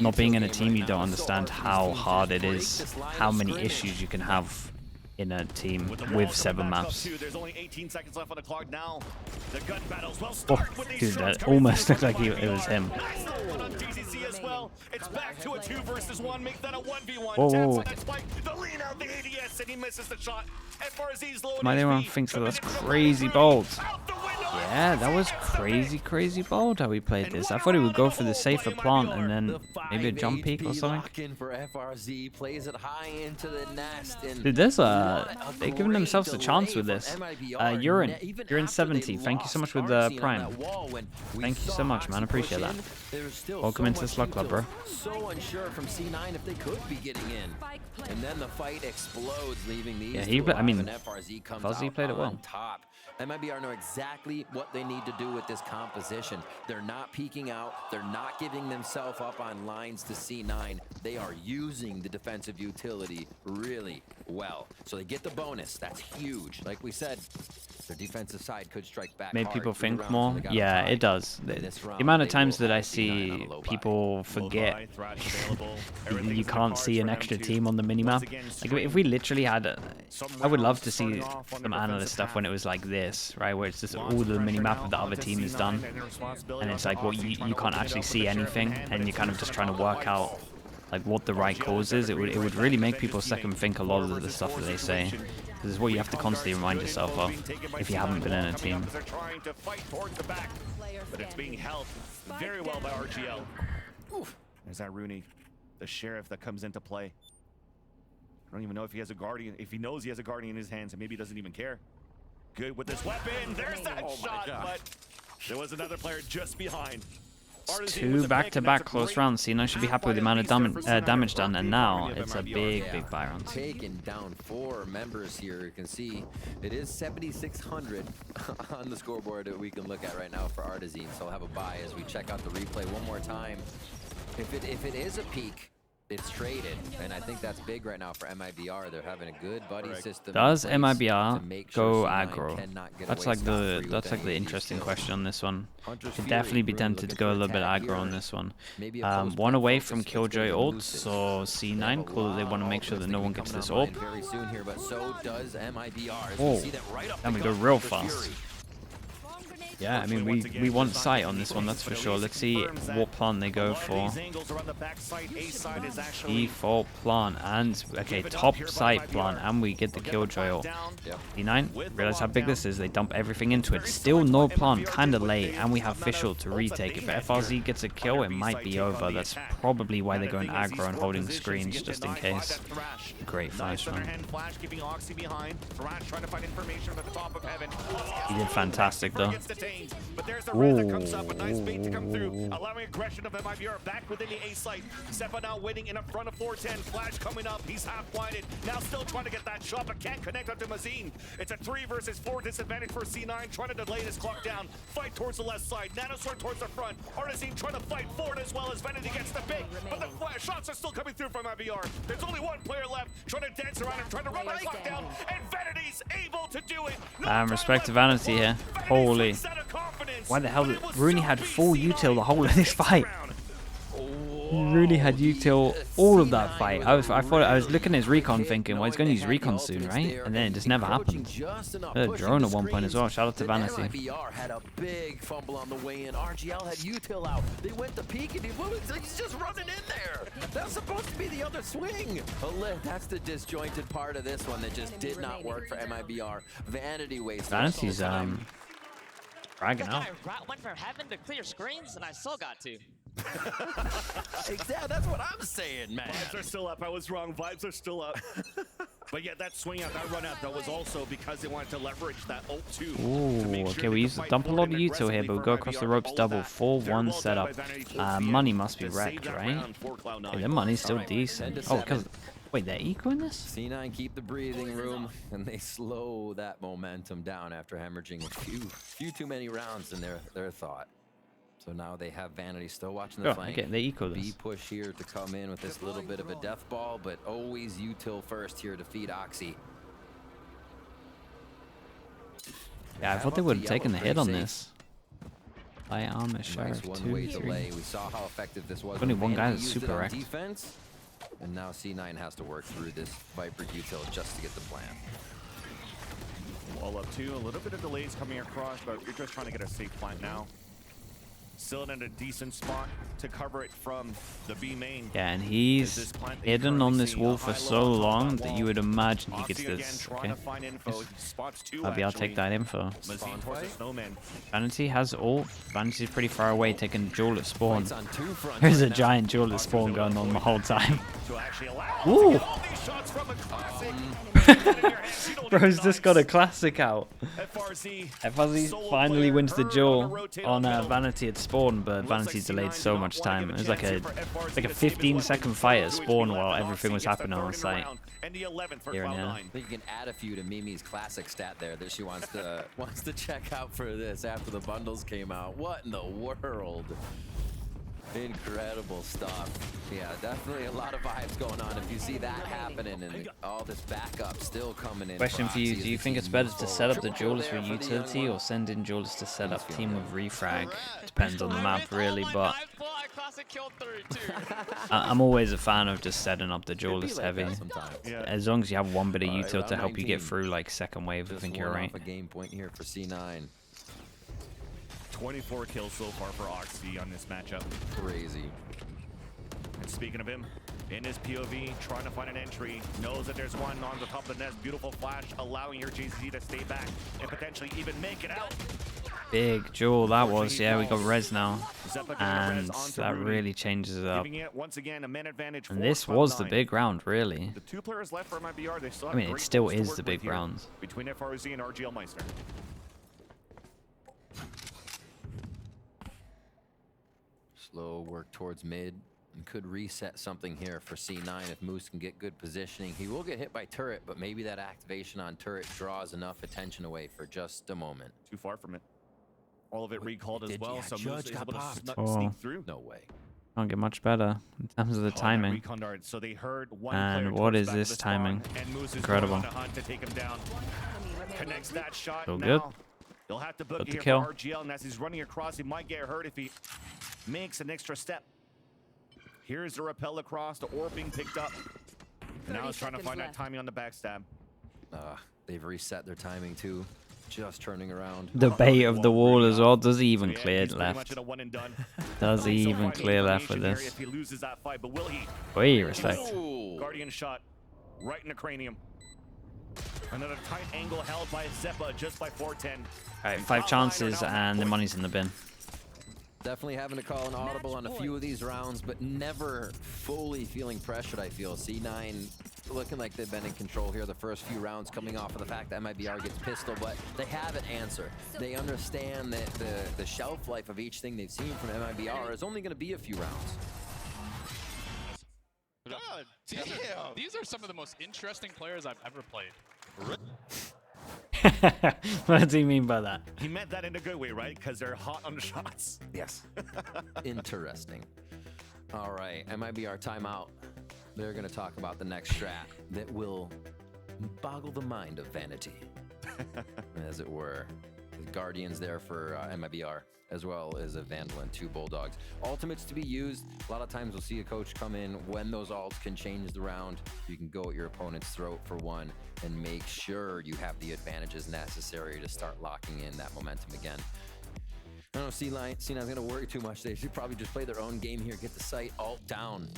not being in a team, you don't understand how hard it is, how many issues you can have in a team with 7 maps. Oh, dude, that almost looked like it was him. It's back to a 2 versus 1, make that a 1v1. Whoa. The lean out the ADS, and he misses the shot. FRZ's low. My everyone thinks that that's crazy bold. Yeah, that was crazy bold how we played this. I thought he would go for the safer plant and then maybe a jump peek or something. Dude, they're giving themselves a chance with this. Urine 70, thank you so much with the Prime. Thank you so much, man. Appreciate that. Welcome into the Slug Club, bro. So unsure from C9 if they could be getting in. And then the fight explodes, leaving these Fuzzy played it well. Top. MIBR know exactly what they need to do with this composition. They're not peeking out. They're not giving themselves up on lines to C9. They are using the defensive utility really well. So they get the bonus. That's huge. Like we said, their defensive side could strike back. Made people think more. Yeah, it does. The amount of times that I see people forget you can't see an extra team on the minimap. Like if we literally had, I would love to see some analyst stuff when it was like this, right, where it's just all the minimap of the other team is done, and it's like, well, you can't actually see anything, and you're kind of just trying to work out like what the right cause is. It would really make people second think a lot of the stuff that they say. This is what you have to constantly remind yourself of if you haven't been in a team. But it's being held very well by RGL. There's that Rooney, the sheriff that comes into play. I don't even know if he has a guardian. If he knows he has a guardian in his hands, and maybe he doesn't even care. Good with this weapon. There's that shot, but there was another player just behind. It's 2 back-to-back close rounds. C9 should be happy with the amount of damage done, and now it's a big buy round. Taking down 4 members here. You can see it is 7,600 on the scoreboard that we can look at right now for Artazine. So I'll have a buy as we check out the replay one more time. If it is a peak, it's traded, and I think that's big right now for MIBR. They're having a good buddy system. Does MIBR go aggro? That's like the interesting question on this one. Could definitely be tempted to go a little bit aggro on this one. 1 away from Killjoy ult, so C9 cool. They want to make sure that no one gets this ult. Oh, and we go real fast. Yeah, I mean, we want sight on this one, that's for sure. Let's see what plant they go for. Default plant, and okay, top site plant, and we get the Killjoy ult. D9, realize how big this is. They dump everything into it. Still no plant, kind of late, and we have Fischl to retake. If FRZ gets a kill, it might be over. That's probably why they're going aggro and holding screens just in case. Great flash, man. He did fantastic, though. But there's the red that comes up, a nice bait to come through, allowing aggression of MIBR back within the A site. Seppa now waiting in front of 410. Flash coming up, he's half blinded. Now still trying to get that shot, but can't connect up to Mazine. It's a 3 versus 4 disadvantage for C9, trying to delay this clock down. Fight towards the left side, Nanosword towards the front. Artazine trying to fight forward as well as Vanity gets the bait, but the flash shots are still coming through from MIBR. There's only 1 player left, trying to dance around and trying to run the clock down, and Vanity's able to do it. Respect to Vanity here. Holy. Why the hell did Rooney had full util the whole of this fight? really had util all of that fight. I thought I was looking at his recon thinking, well, he's going to use recon soon, right? And then it just never happened. Drone at one point as well. Shout out to Vanity. MIBR had a big fumble on the way in. RGL had util out. They went to peek and he's just running in there. That's supposed to be the other swing. That's the disjointed part of this one that just did not work for MIBR. Vanity wasted. Vanity's bragging out. I went from heaven to clear screens, and I still got to. Exactly, that's what I'm saying, man. Vibes are still up. I was wrong. Vibes are still up. But yeah, that swing out, that run out, that was also because they wanted to leverage that ult too. Ooh, okay, we used to dump a lot of util here, but we go across the ropes double. 4-1 setup. Money must be wrecked, right? Okay, their money's still decent. Oh, because... Wait, they're ecoing this? C9 keep the breathing room, and they slow that momentum down after hemorrhaging a few too many rounds in their thought. So now they have Vanity still watching the flank. Okay, they eco this. B push here to come in with this little bit of a death ball, but always util first here to feed Oxy. Yeah, I thought they would have taken the hit on this. Light armor, Sheriff, 2, 3. Delay. We saw how effective this was. Only one guy that's super wrecked. Defense. And now C9 has to work through this Viper util just to get the plan. Wall up too. A little bit of delays coming across, but you're just trying to get a safe plant now. Still in a decent spot to cover it from the B main. Yeah, and he's hidden on this wall for so long that you would imagine he gets this. Okay. Maybe I'll take that info. Vanity has ult. Vanity's pretty far away, taking duel at spawn. There's a giant duel at spawn going on the whole time. Ooh! Bro's just got a classic out. FRZ finally wins the duel on Vanity at spawn, but Vanity's delayed so much time. It was like a 15-second fight at spawn while everything was happening on site. Here and there. I think you can add a few to Mimi's classic stat there that she wants to check out for this after the bundles came out. What in the world? Incredible stuff. Yeah, definitely a lot of vibes going on if you see that happening and all this backup still coming in. Question for you, do you think it's better to set up the duelist for utility or send in duelists to set up team with refrag? Depends on the map really, but I'm always a fan of just setting up the duelist heavy. As long as you have one bit of util to help you get through like second wave, I think you're right. A game point here for C9. 24 kills so far for Oxy on this matchup. Crazy. And speaking of him, in his POV, trying to find an entry, knows that there's one on the top of the nest. Beautiful flash, allowing your JC to stay back and potentially even make it out. Big duel that was. Yeah, we got res now, and that really changes it up. And this was the big round, really. The 2 players left for MIBR, they still have I mean, it still is the big round. Between FRZ and RGL Meister. Slow work towards mid and could reset something here for C9 if Moose can get good positioning. He will get hit by turret, but maybe that activation on turret draws enough attention away for just a moment. Too far from it. All of it recalled as well, so Moose is able to sneak through. No way. Can't get much better in terms of the timing. So they heard one and what is this timing? Incredible. To take him down. Connects that shot. So good. He'll have to book the kill. for RGL, and as he's running across, he might get hurt if he makes an extra step. Here's the rappel across, the orb being picked up. Now he's trying to find that timing on the backstab. They've reset their timing too. Just turning around. The bait of the wall as well. Does he even clear left? Does he even clear left with this? If he loses that fight, but will he? Wait, respect. Guardian shot right in the cranium. Another tight angle held by Zeppa just by 410. Alright, 5 chances and the money's in the bin. Definitely having to call an audible on a few of these rounds, but never fully feeling pressured, I feel. C9 looking like they've been in control here the first few rounds, coming off of the fact that MIBR gets pistol, but they have an answer. They understand that the shelf life of each thing they've seen from MIBR is only going to be a few rounds. God damn! These are some of the most interesting players I've ever played. What does he mean by that? He meant that in a good way, right? Because they're hot on the shots. Yes. Interesting. All right, MIBR timeout. They're going to talk about the next strat that will boggle the mind of Vanity, as it were. Guardians there for MIBR, as well as a Vandal and 2 Bulldogs. Ultimates to be used. A lot of times we'll see a coach come in when those ults can change the round. You can go at your opponent's throat for one and make sure you have the advantages necessary to start locking in that momentum again. I don't know, C9's going to worry too much. They should probably just play their own game here, get the site alt down.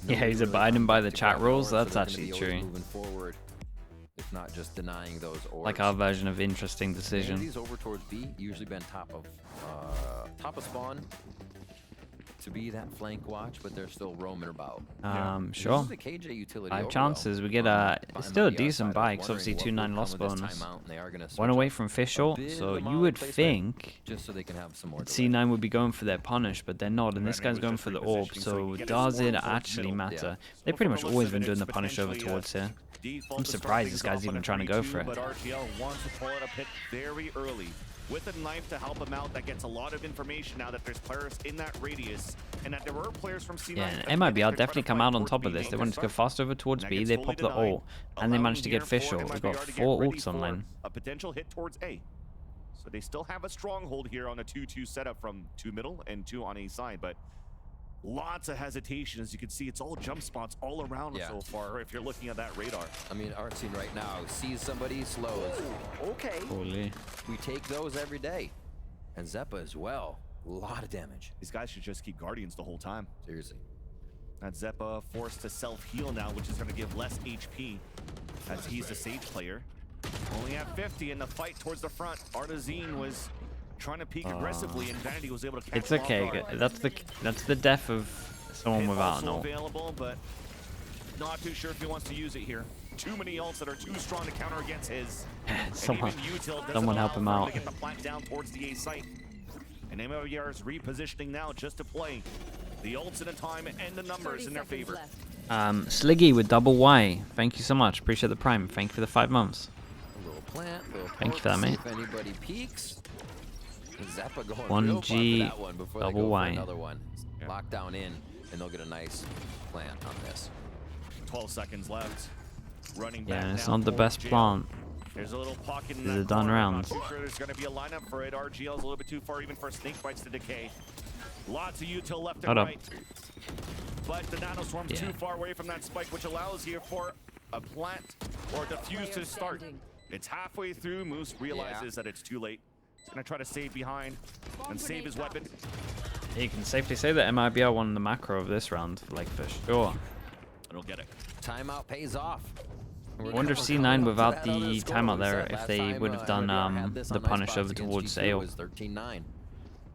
Yeah, he's abiding by the chat rules. That's actually true. Moving forward, if not just denying those orbs. Like our version of interesting decision. These over towards B usually been top of spawn to be that flank watch, but they're still roaming about. Sure. The KJ utility 5 over, chances. though. We get it's still a decent buy, because obviously 2-9 loss bonus. 1 away from Fischl, so you would think just so they can have some more C9 would be going for their punish, but they're not, and this guy's going for the orb, so does it actually matter? They've pretty much always been doing the punish over towards here. I'm surprised this guy's even trying to go for it. But RGL wants to pull out a pick very early with a knife to help him out. That gets a lot of information now that there's players in that radius and that there were players from C9. Yeah, and MIBR definitely come out on top of this. They wanted to go fast over towards B, they pop the ult, and they managed to get Fischl. We've got 4 ults online. A potential hit towards A. So they still have a stronghold here on a 2-2 setup from 2 middle and 2 on A side, but lots of hesitation. As you can see, it's all jump spots all around so far if you're looking at that radar. I mean, our team right now sees somebody, slows. Okay. Holy. We take those every day. And Zeppa as well. A lot of damage. These guys should just keep Guardians the whole time. Seriously. That Zeppa forced to self-heal now, which is going to give less HP as he's a Sage player. Only at 50 in the fight towards the front. Artazine was trying to peek aggressively, and Vanity was able to catch. It's okay. That's the death of someone without an ult. Available, but not too sure if he wants to use it here. Too many ults that are too strong to counter against his. Someone help him out. To get the plant down towards the A site. And MIBR is repositioning now just to play the ults in a time and the numbers in their favor. Sliggy with double Y. Thank you so much. Appreciate the prime. Thank you for the 5 months. A little plant, little Thank you for that, mate. If anybody peeks. Zappa going 1G, real far for that one before double they go Y. for another one. Lock down in, and they'll get a nice plant on this. 12 seconds left. Running back. Yeah, it's not the best plant. There's a little pocket in Is that it done corner. I'm rounds? not too sure there's going to be a lineup for it. RGL's a little bit too far even for snake bites to decay. Lots of util left and right. But the nano swarm's too far away from that spike, which allows here for a plant or a defuse to start. It's halfway through. Moose realizes that it's too late. He's going to try to save behind and save his weapon. You can safely say that MIBR won the macro of this round, like for sure. It'll get it. Timeout pays off. I wonder if C9 without the timeout there, if they would have done the punish over towards AO. 13-9.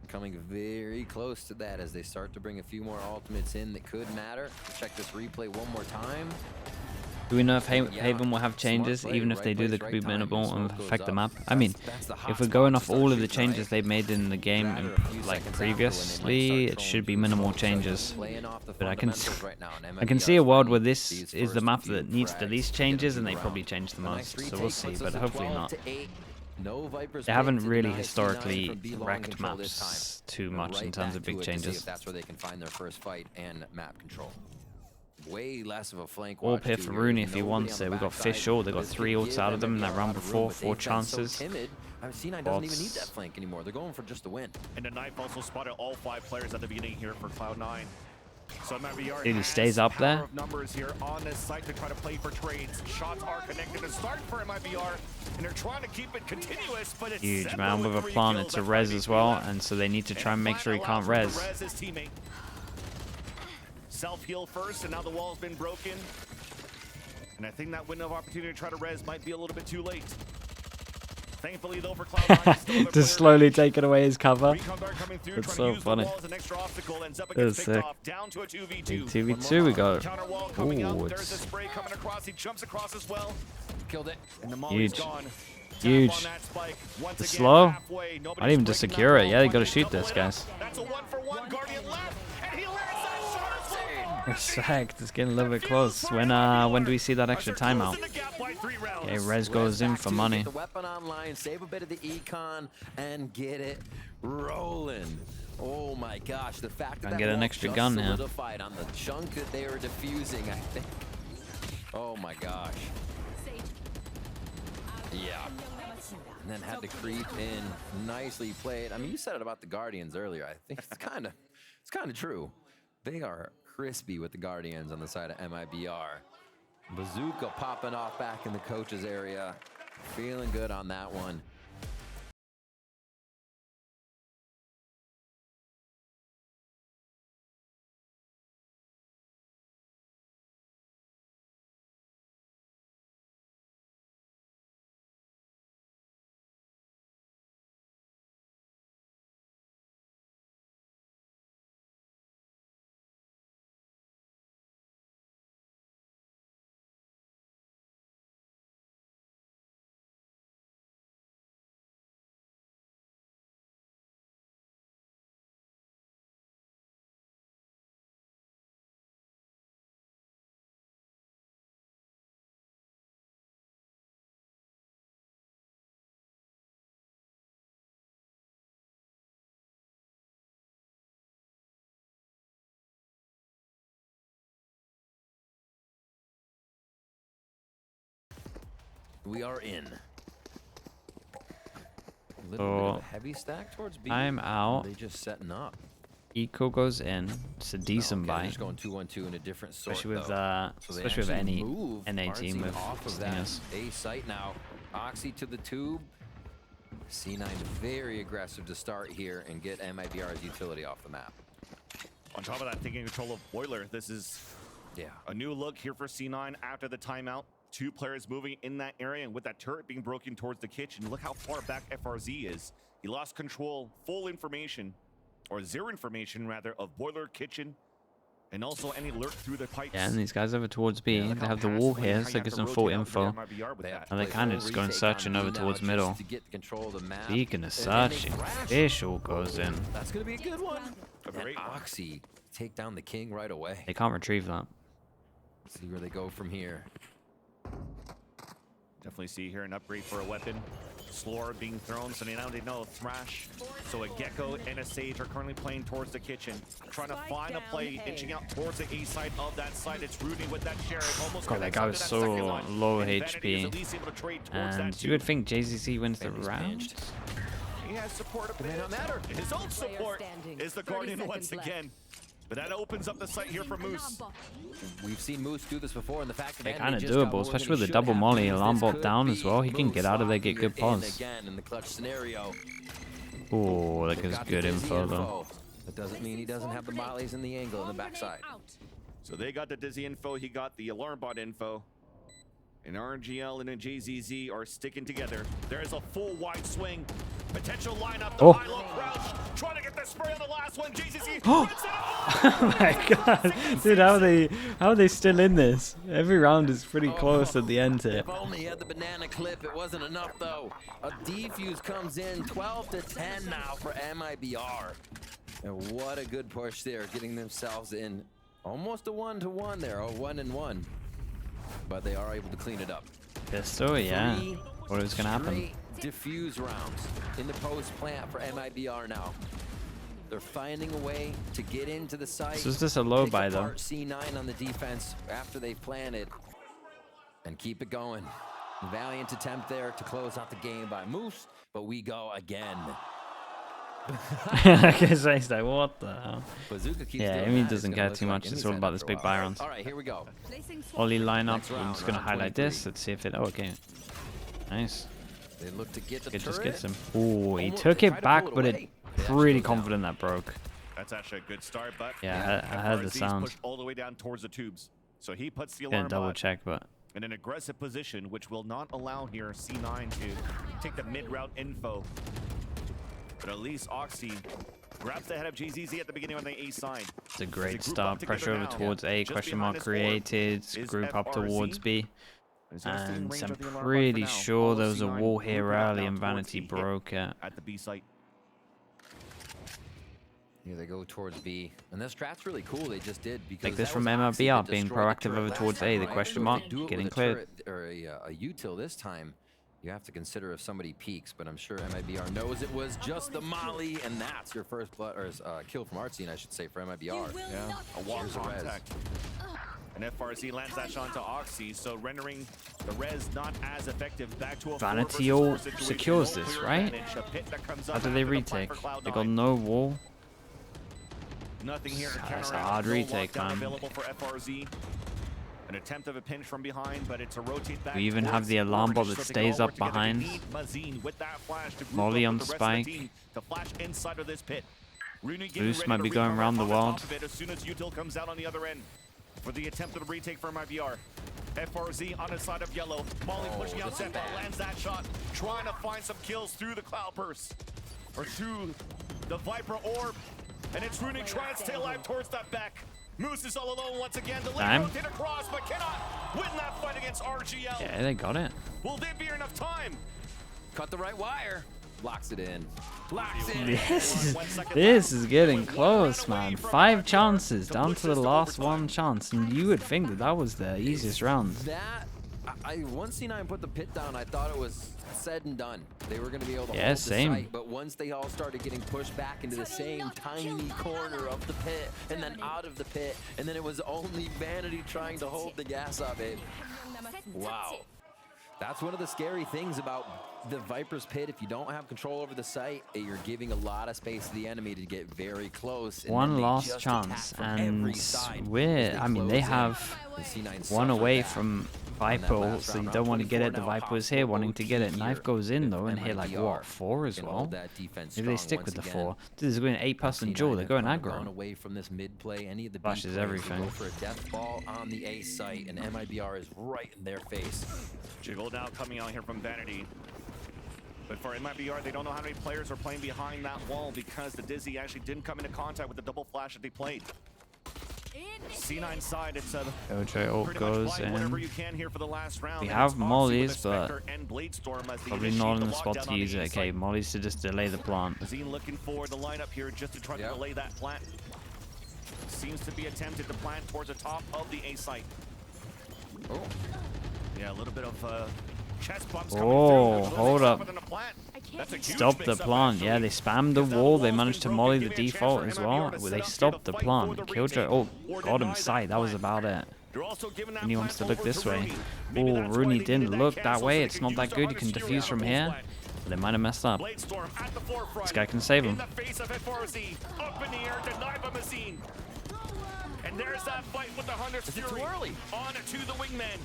Coming very close to that as they start to bring a few more ultimates in that could matter. Check this replay one more time. Do we know if Haven will have changes? Even if they do, they could be minimal and affect the map. I mean, if we're going off all of the changes they've made in the game, and like previously, it should be minimal changes. But I can see a world where this is the map that needs the least changes, and they probably change the most. So we'll see, but hopefully not. They haven't really historically wrecked maps too much in terms of big changes. That's where they can find their first fight and map control. Way less of a flank Or here for Rooney if he wants it. We got Fischl. They got 3 ults out of them in that round before, 4 chances. C9 doesn't even need that flank anymore. They're going for just a win. And the knife also spotted all 5 players at the beginning here for Cloud9. So MIBR Dude, he stays up there. Numbers here on this site to try to play for trades. Shots are connected to start for MIBR, and they're trying to keep it continuous, but it's huge, man. With a plant, it's a res as well, and so they need to try and make sure he can't res. Self-heal first, and now the wall's been broken. And I think that window of opportunity to try to res might be a little bit too late. Thankfully, though, for Cloud9, just slowly taking away his cover. It's so funny. It's sick. 2v2 we go. Ooh, it's killed it. Huge. Huge. The slow? Not even to secure it. Yeah, they gotta shoot this, guys. That's a 1-for-1. Guardian left, and he lands that shot. Sacked. It's getting a little bit close. When do we see that extra timeout? Okay, res goes in for money. The weapon online, save a bit of the econ, and get it rolling. Oh my gosh, the fact that get an extra gun now. Solidified on the chunk that they were defusing, I think. Oh my gosh. Yeah. And then had to creep in, nicely played. I mean, you said it about the Guardians earlier. I think it's kind of true. They are crispy with the Guardians on the side of MIBR. Bazooka popping off back in the coach's area. Feeling good on that one. We are in. A little bit of a heavy stack towards B. I'm out. They just setting up. Eco goes in. It's a decent buy. Just going 2-1-2 in a different sort, Especially with so especially with any move NA team with off of that stingers. A site now. Oxy to the tube. C9 very aggressive to start here and get MIBR's utility off the map. On top of that, taking control of Boiler. This is a new look here for C9 after the timeout. 2 players moving in that area, and with that turret being broken towards the kitchen, look how far back FRZ is. He lost control, full information, or 0 information rather, of Boiler, kitchen, and also any lurk through the pipes. Yeah, and these guys over towards B, they have the wall here, so it gives them full info. And they're kind of just going searching over towards middle. Beacon is searching. Visual goes in. That's going to be a good one. And Oxy take down the king right away. They can't retrieve that. See where they go from here. Definitely see here an upgrade for a weapon. Slore being thrown, so now they know Thrash. So a Gecko and a Sage are currently playing towards the kitchen. Trying to find a play, inching out towards the A side of that side. It's Rudy with that Sheriff. Almost God, that guy was so low HP. And you would think JZC wins the round? He has support up there. His own support is the Guardian once again. But that opens up the site here for Moose. We've seen Moose do this before, and the fact that they're kind of doable, especially with the double molly. Alarm bot down as well. He can get out of there, get good pause. Oh, that gives good info though. That doesn't mean he doesn't have the mollies and the angle on the backside. So they got the Dizzy info. He got the alarm bot info. And RGL and a JZZ are sticking together. There's a full wide swing. Potential lineup. The high-low crouch. Trying to get the spray on the last one. JZZ. Oh my god. Dude, how are they still in this? Every round is pretty close at the end here. If only he had the banana clip, it wasn't enough though. A defuse comes in, 12-10 now for MIBR. And what a good push there, getting themselves in almost a 1-1 there, a 1-1. But they are able to clean it up. Pistol, yeah. What was gonna happen? Diffuse rounds in the post plant for MIBR now. They're finding a way to get into the site. So is this a low buy though? C9 on the defense after they've planted and keep it going. Valiant attempt there to close out the game by Moose, but we go again. I guess he's like, what the hell? Yeah, Amy doesn't care too much. It's all about this big buy round. All right, here we go. Ollie lineup. I'm just gonna highlight this. Let's see if it. Oh, okay. Nice. They look to get the it just gets him. Oh, he took it back, but it pretty confident that broke. That's actually a good start, but yeah, I heard the sound. Pushed all the way down towards the tubes, so he puts the alarm double check, but in an aggressive position, which will not allow here C9 to take the mid route info. But at least Oxy grabs the head of JZZ at the beginning on the A side. It's a great start. Pressure over towards A. Question mark created. Group up towards B. And I'm pretty sure there was a wall here early and Vanity broke it. At the B site. Here they go towards B. And this strat's really cool. They just did because like this from MIBR being proactive over towards A. The question mark getting cleared. Or a util this time. You have to consider if somebody peeks, but I'm sure MIBR knows it was just the molly, and that's your first blood or kill from Artsy, I should say, for MIBR. Yeah, a walk contact. And FRZ lands that shot into Oxy, so rendering the res not as effective. Back to a Vanity all secures this, right? How do they retake? They got no wall. Nothing here. That's a hard retake, man. Available for FRZ. An attempt of a pinch from behind, but it's a rotate back. We even have the alarm bot that stays up behind. Molly on the spike. To flash inside of this pit. Boost might be going around the world. As soon as Util comes out on the other end for the attempted retake for MIBR. FRZ on the side of yellow. Molly pushing out Sepa, lands that shot, trying to find some kills through the Cloud Burst or through the Viper Orb. And it's Runic trying to stay alive towards that back. Moose is all alone once again. The lane rotate across, but cannot win that fight against RGL. Yeah, they got it. Will there be enough time? Cut the right wire. Locks it in. This is getting close, man. 5 chances down to the last 1 chance, and you would think that that was the easiest round. Once C9 put the pit down, I thought it was said and done. They were going to be able to hold the same. site, but once they all started getting pushed back into the same tiny corner of the pit, and then out of the pit, and then it was only Vanity trying to hold the gas of it. Wow. That's one of the scary things about the Viper's pit. If you don't have control over the site, you're giving a lot of space to the enemy to get very close. One last chance, and I mean, they have 1 away from Viper, so you don't want to get it. The Viper was here wanting to get it. Knife goes in though, and hit like what, 4 as well? Maybe they stick with the 4. This is going 8-person duel. They're going aggro. Away from this mid play, any of the flashes everything. Go for a death ball on the A site, and MIBR is right in their face. Jiggle now coming out here from Vanity. But for MIBR, they don't know how many players are playing behind that wall because the Dizzy actually didn't come into contact with the double flash that they played. C9 side, it's a Killjoy ult goes in. You can here for the last round. We have mollies, but probably not in the spot to use it. Okay, mollies to just delay the plant. Zine looking for the lineup here just to try to delay that plant. Seems to be attempted to plant towards the top of the A site. Oh. Yeah, a little bit of chest bumps coming through. Hold up. Stop the plant. Yeah, they spammed the wall. They managed to molly the default as well. They stopped the plant. Killjoy, got him sight. That was about it. And he wants to look this way. Oh, Rooney didn't look that way. It's not that good. You can defuse from here. But they might have messed up. This guy can save him. And there's that fight with the Hunter's Fury on to the wingman.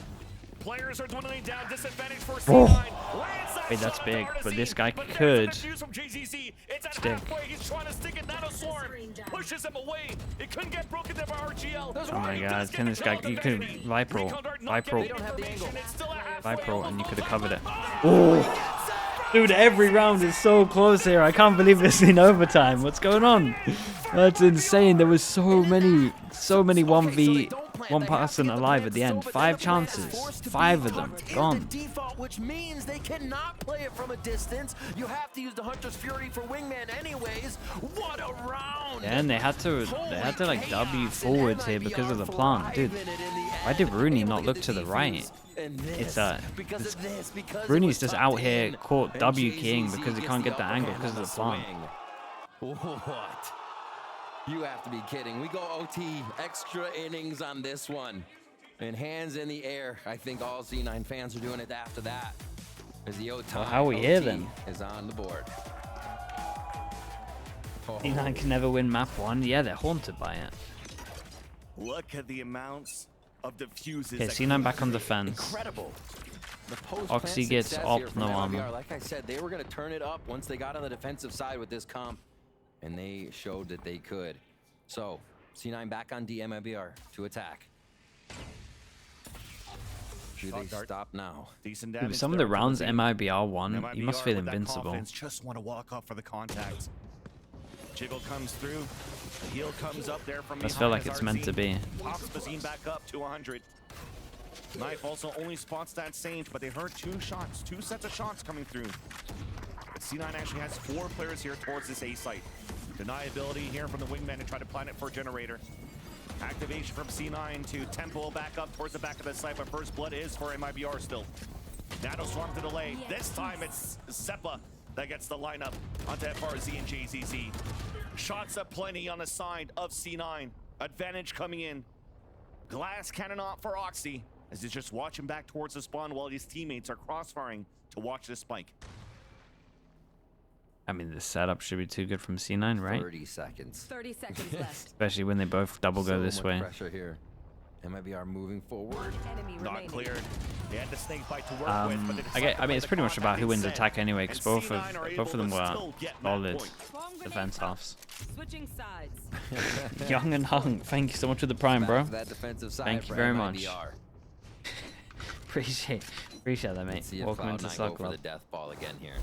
Players are dwindling down. Disadvantage for C9. Wait, that's big. But this guy could stick. He's trying to stick it. Nanoswarm pushes him away. It couldn't get broken there by RGL. Oh my god, can this guy, you could Viper, and you could have covered it. Oh. Dude, every round is so close here. I can't believe it's in overtime. What's going on? That's insane. There was so many 1 person alive at the end. 5 chances. 5 of them gone. Default, which means they cannot play it from a distance. You have to use the Hunter's Fury for wingman anyways. What a round! Yeah, and they had to like W forwards here because of the plant. Dude, why did Rooney not look to the right? It's Rooney's just out here caught W keying because he can't get the angle because of the plant. What? You have to be kidding. We go OT, extra innings on this one. And hands in the air. I think all C9 fans are doing it after that. As the OT, how are we here then? Is on the board. C9 can never win map 1. Yeah, they're haunted by it. Look at the amounts of diffuses. Okay, C9 back on defense. Incredible. Oxy gets op, no armor. Like I said, they were going to turn it up once they got on the defensive side with this comp. And they showed that they could. So, C9 back on MIBR to attack. Do they stop now? Decent damage. Some of the rounds MIBR won, you must feel invincible. Just want to walk off for the contact. Jiggle comes through. The heal comes up there from behind. I feel like it's meant to be. Pops Bazine back up to 100. Knife also only spots that Sage, but they heard 2 shots, 2 sets of shots coming through. But C9 actually has 4 players here towards this A site. Deniability here from the wingman to try to plant it for generator. Activation from C9 to tempo back up towards the back of the site, but first blood is for MIBR still. Nanoswarm to delay. This time it's Sepa that gets the lineup onto FRZ and JZZ. Shots up plenty on the side of C9. Advantage coming in. Glass cannon off for Oxy as he's just watching back towards the spawn while his teammates are crossfiring to watch this spike. I mean, the setup should be too good from C9, right? 30 seconds. 30 seconds left. Especially when they both double go this much way. Pressure here. MIBR moving forward. Enemy Not remaining. cleared. They had the snake bite to work with, but they decided I to mean, it's play pretty the much clock about back who wins instead. attack anyway, And because both C9 are of able them to were still get that solid point. defense halves. Switching sides. Young and Hung, thank you so much for the prime, bro. That defensive side Thank you for very much. MIBR. Appreciate that, mate. See if Welcome into Cloud9 Slug go for Club. the death ball again here.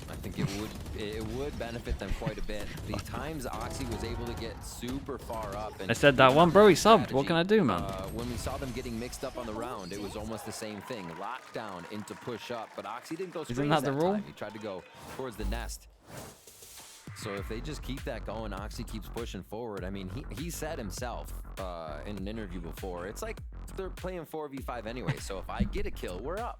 I think it would benefit them quite a bit. The times Oxy was able to get super far up. And I said that one, bro. He subbed. What can I do, man? When we saw them getting mixed up on the round, it was almost the same thing. Lockdown into push up, but Oxy didn't go straight Isn't that the rule? time. He tried to go towards the nest. So if they just keep that going, Oxy keeps pushing forward. I mean, he said himself in an interview before, it's like they're playing 4v5 anyway. So if I get a kill, we're up.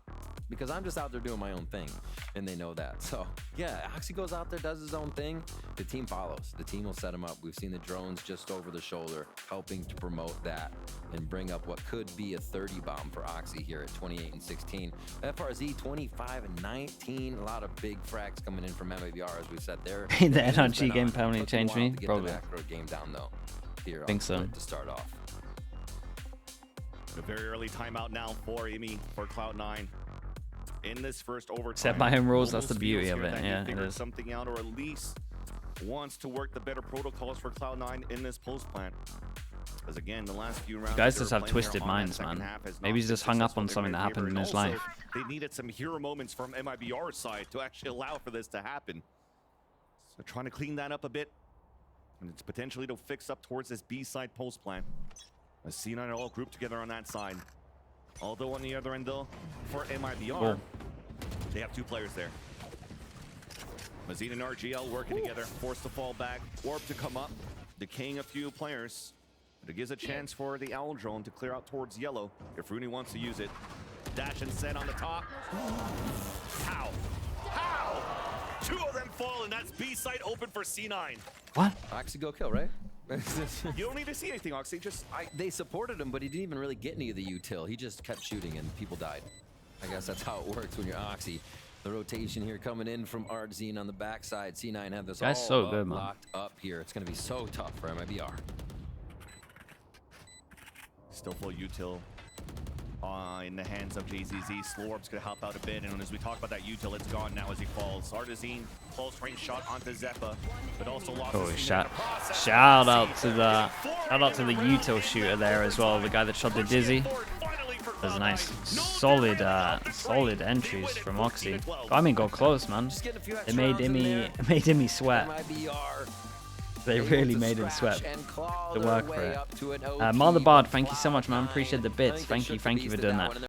Because I'm just out there doing my own thing, and they know that. So yeah, Oxy goes out there, does his own thing. The team follows. The team will set him up. We've seen the drones just over the shoulder, helping to promote that and bring up what could be a 30 bomb for Oxy here at 28 and 16. FRZ 25 and 19. A lot of big frags coming in from MIBR, as we said there. The NRG game penalty changed me, Get probably. the macro game down though. Here, Think so. To start off. A very early timeout now for Amy for Cloud9. In this first overtime, Set by home rules, that's the almost beauty feels of here it, that he yeah, it figured is. something out, or at least wants to work the better protocols for Cloud9 in this post plant. Because again, the last few rounds, You guys they just were have playing twisted there on that minds, second man. half has Maybe not he's been just hung up on successful something in that their happened favor. in his And life. also, they needed some hero moments from MIBR's side to actually allow for this to happen. So trying to clean that up a bit, and it's potentially to fix up towards this B side post plant. As C9 are all grouped together on that side. Although on the other end, though, for MIBR, Cool. they have two players there. Mazine and RGL working together, forced to fall back, Orb to come up, decaying a few players. But it gives a chance for the Owl drone to clear out towards yellow if Rooney wants to use it. Dash and Sen on the top. How? How? Two of them fall, and that's B side open for C9. What? Oxy go kill, right? You don't need to see anything, Oxy. Just They supported him, but he didn't even really get any of the util. He just kept shooting and people died. I guess that's how it works when you're Oxy. The rotation here coming in from Artzine on the backside. C9 have this Guy's all so up, good, man. locked up here. It's going to be so tough for MIBR. still full util in the hands of JZZ. Slow Orb's gonna help out a bit, and as we talk about that util, it's gone now as he falls. Artizine, close range shot onto Zeppa, but also lost Oh, his shout out to the util shooter there as well, the guy that shot the Dizzy. That was nice, solid entries from Oxy. I mean, got close, man. They made Imi sweat. They really made him sweat to work for it. Mother Bard, thank you so much, man. Appreciate the bits. Thank you for doing that.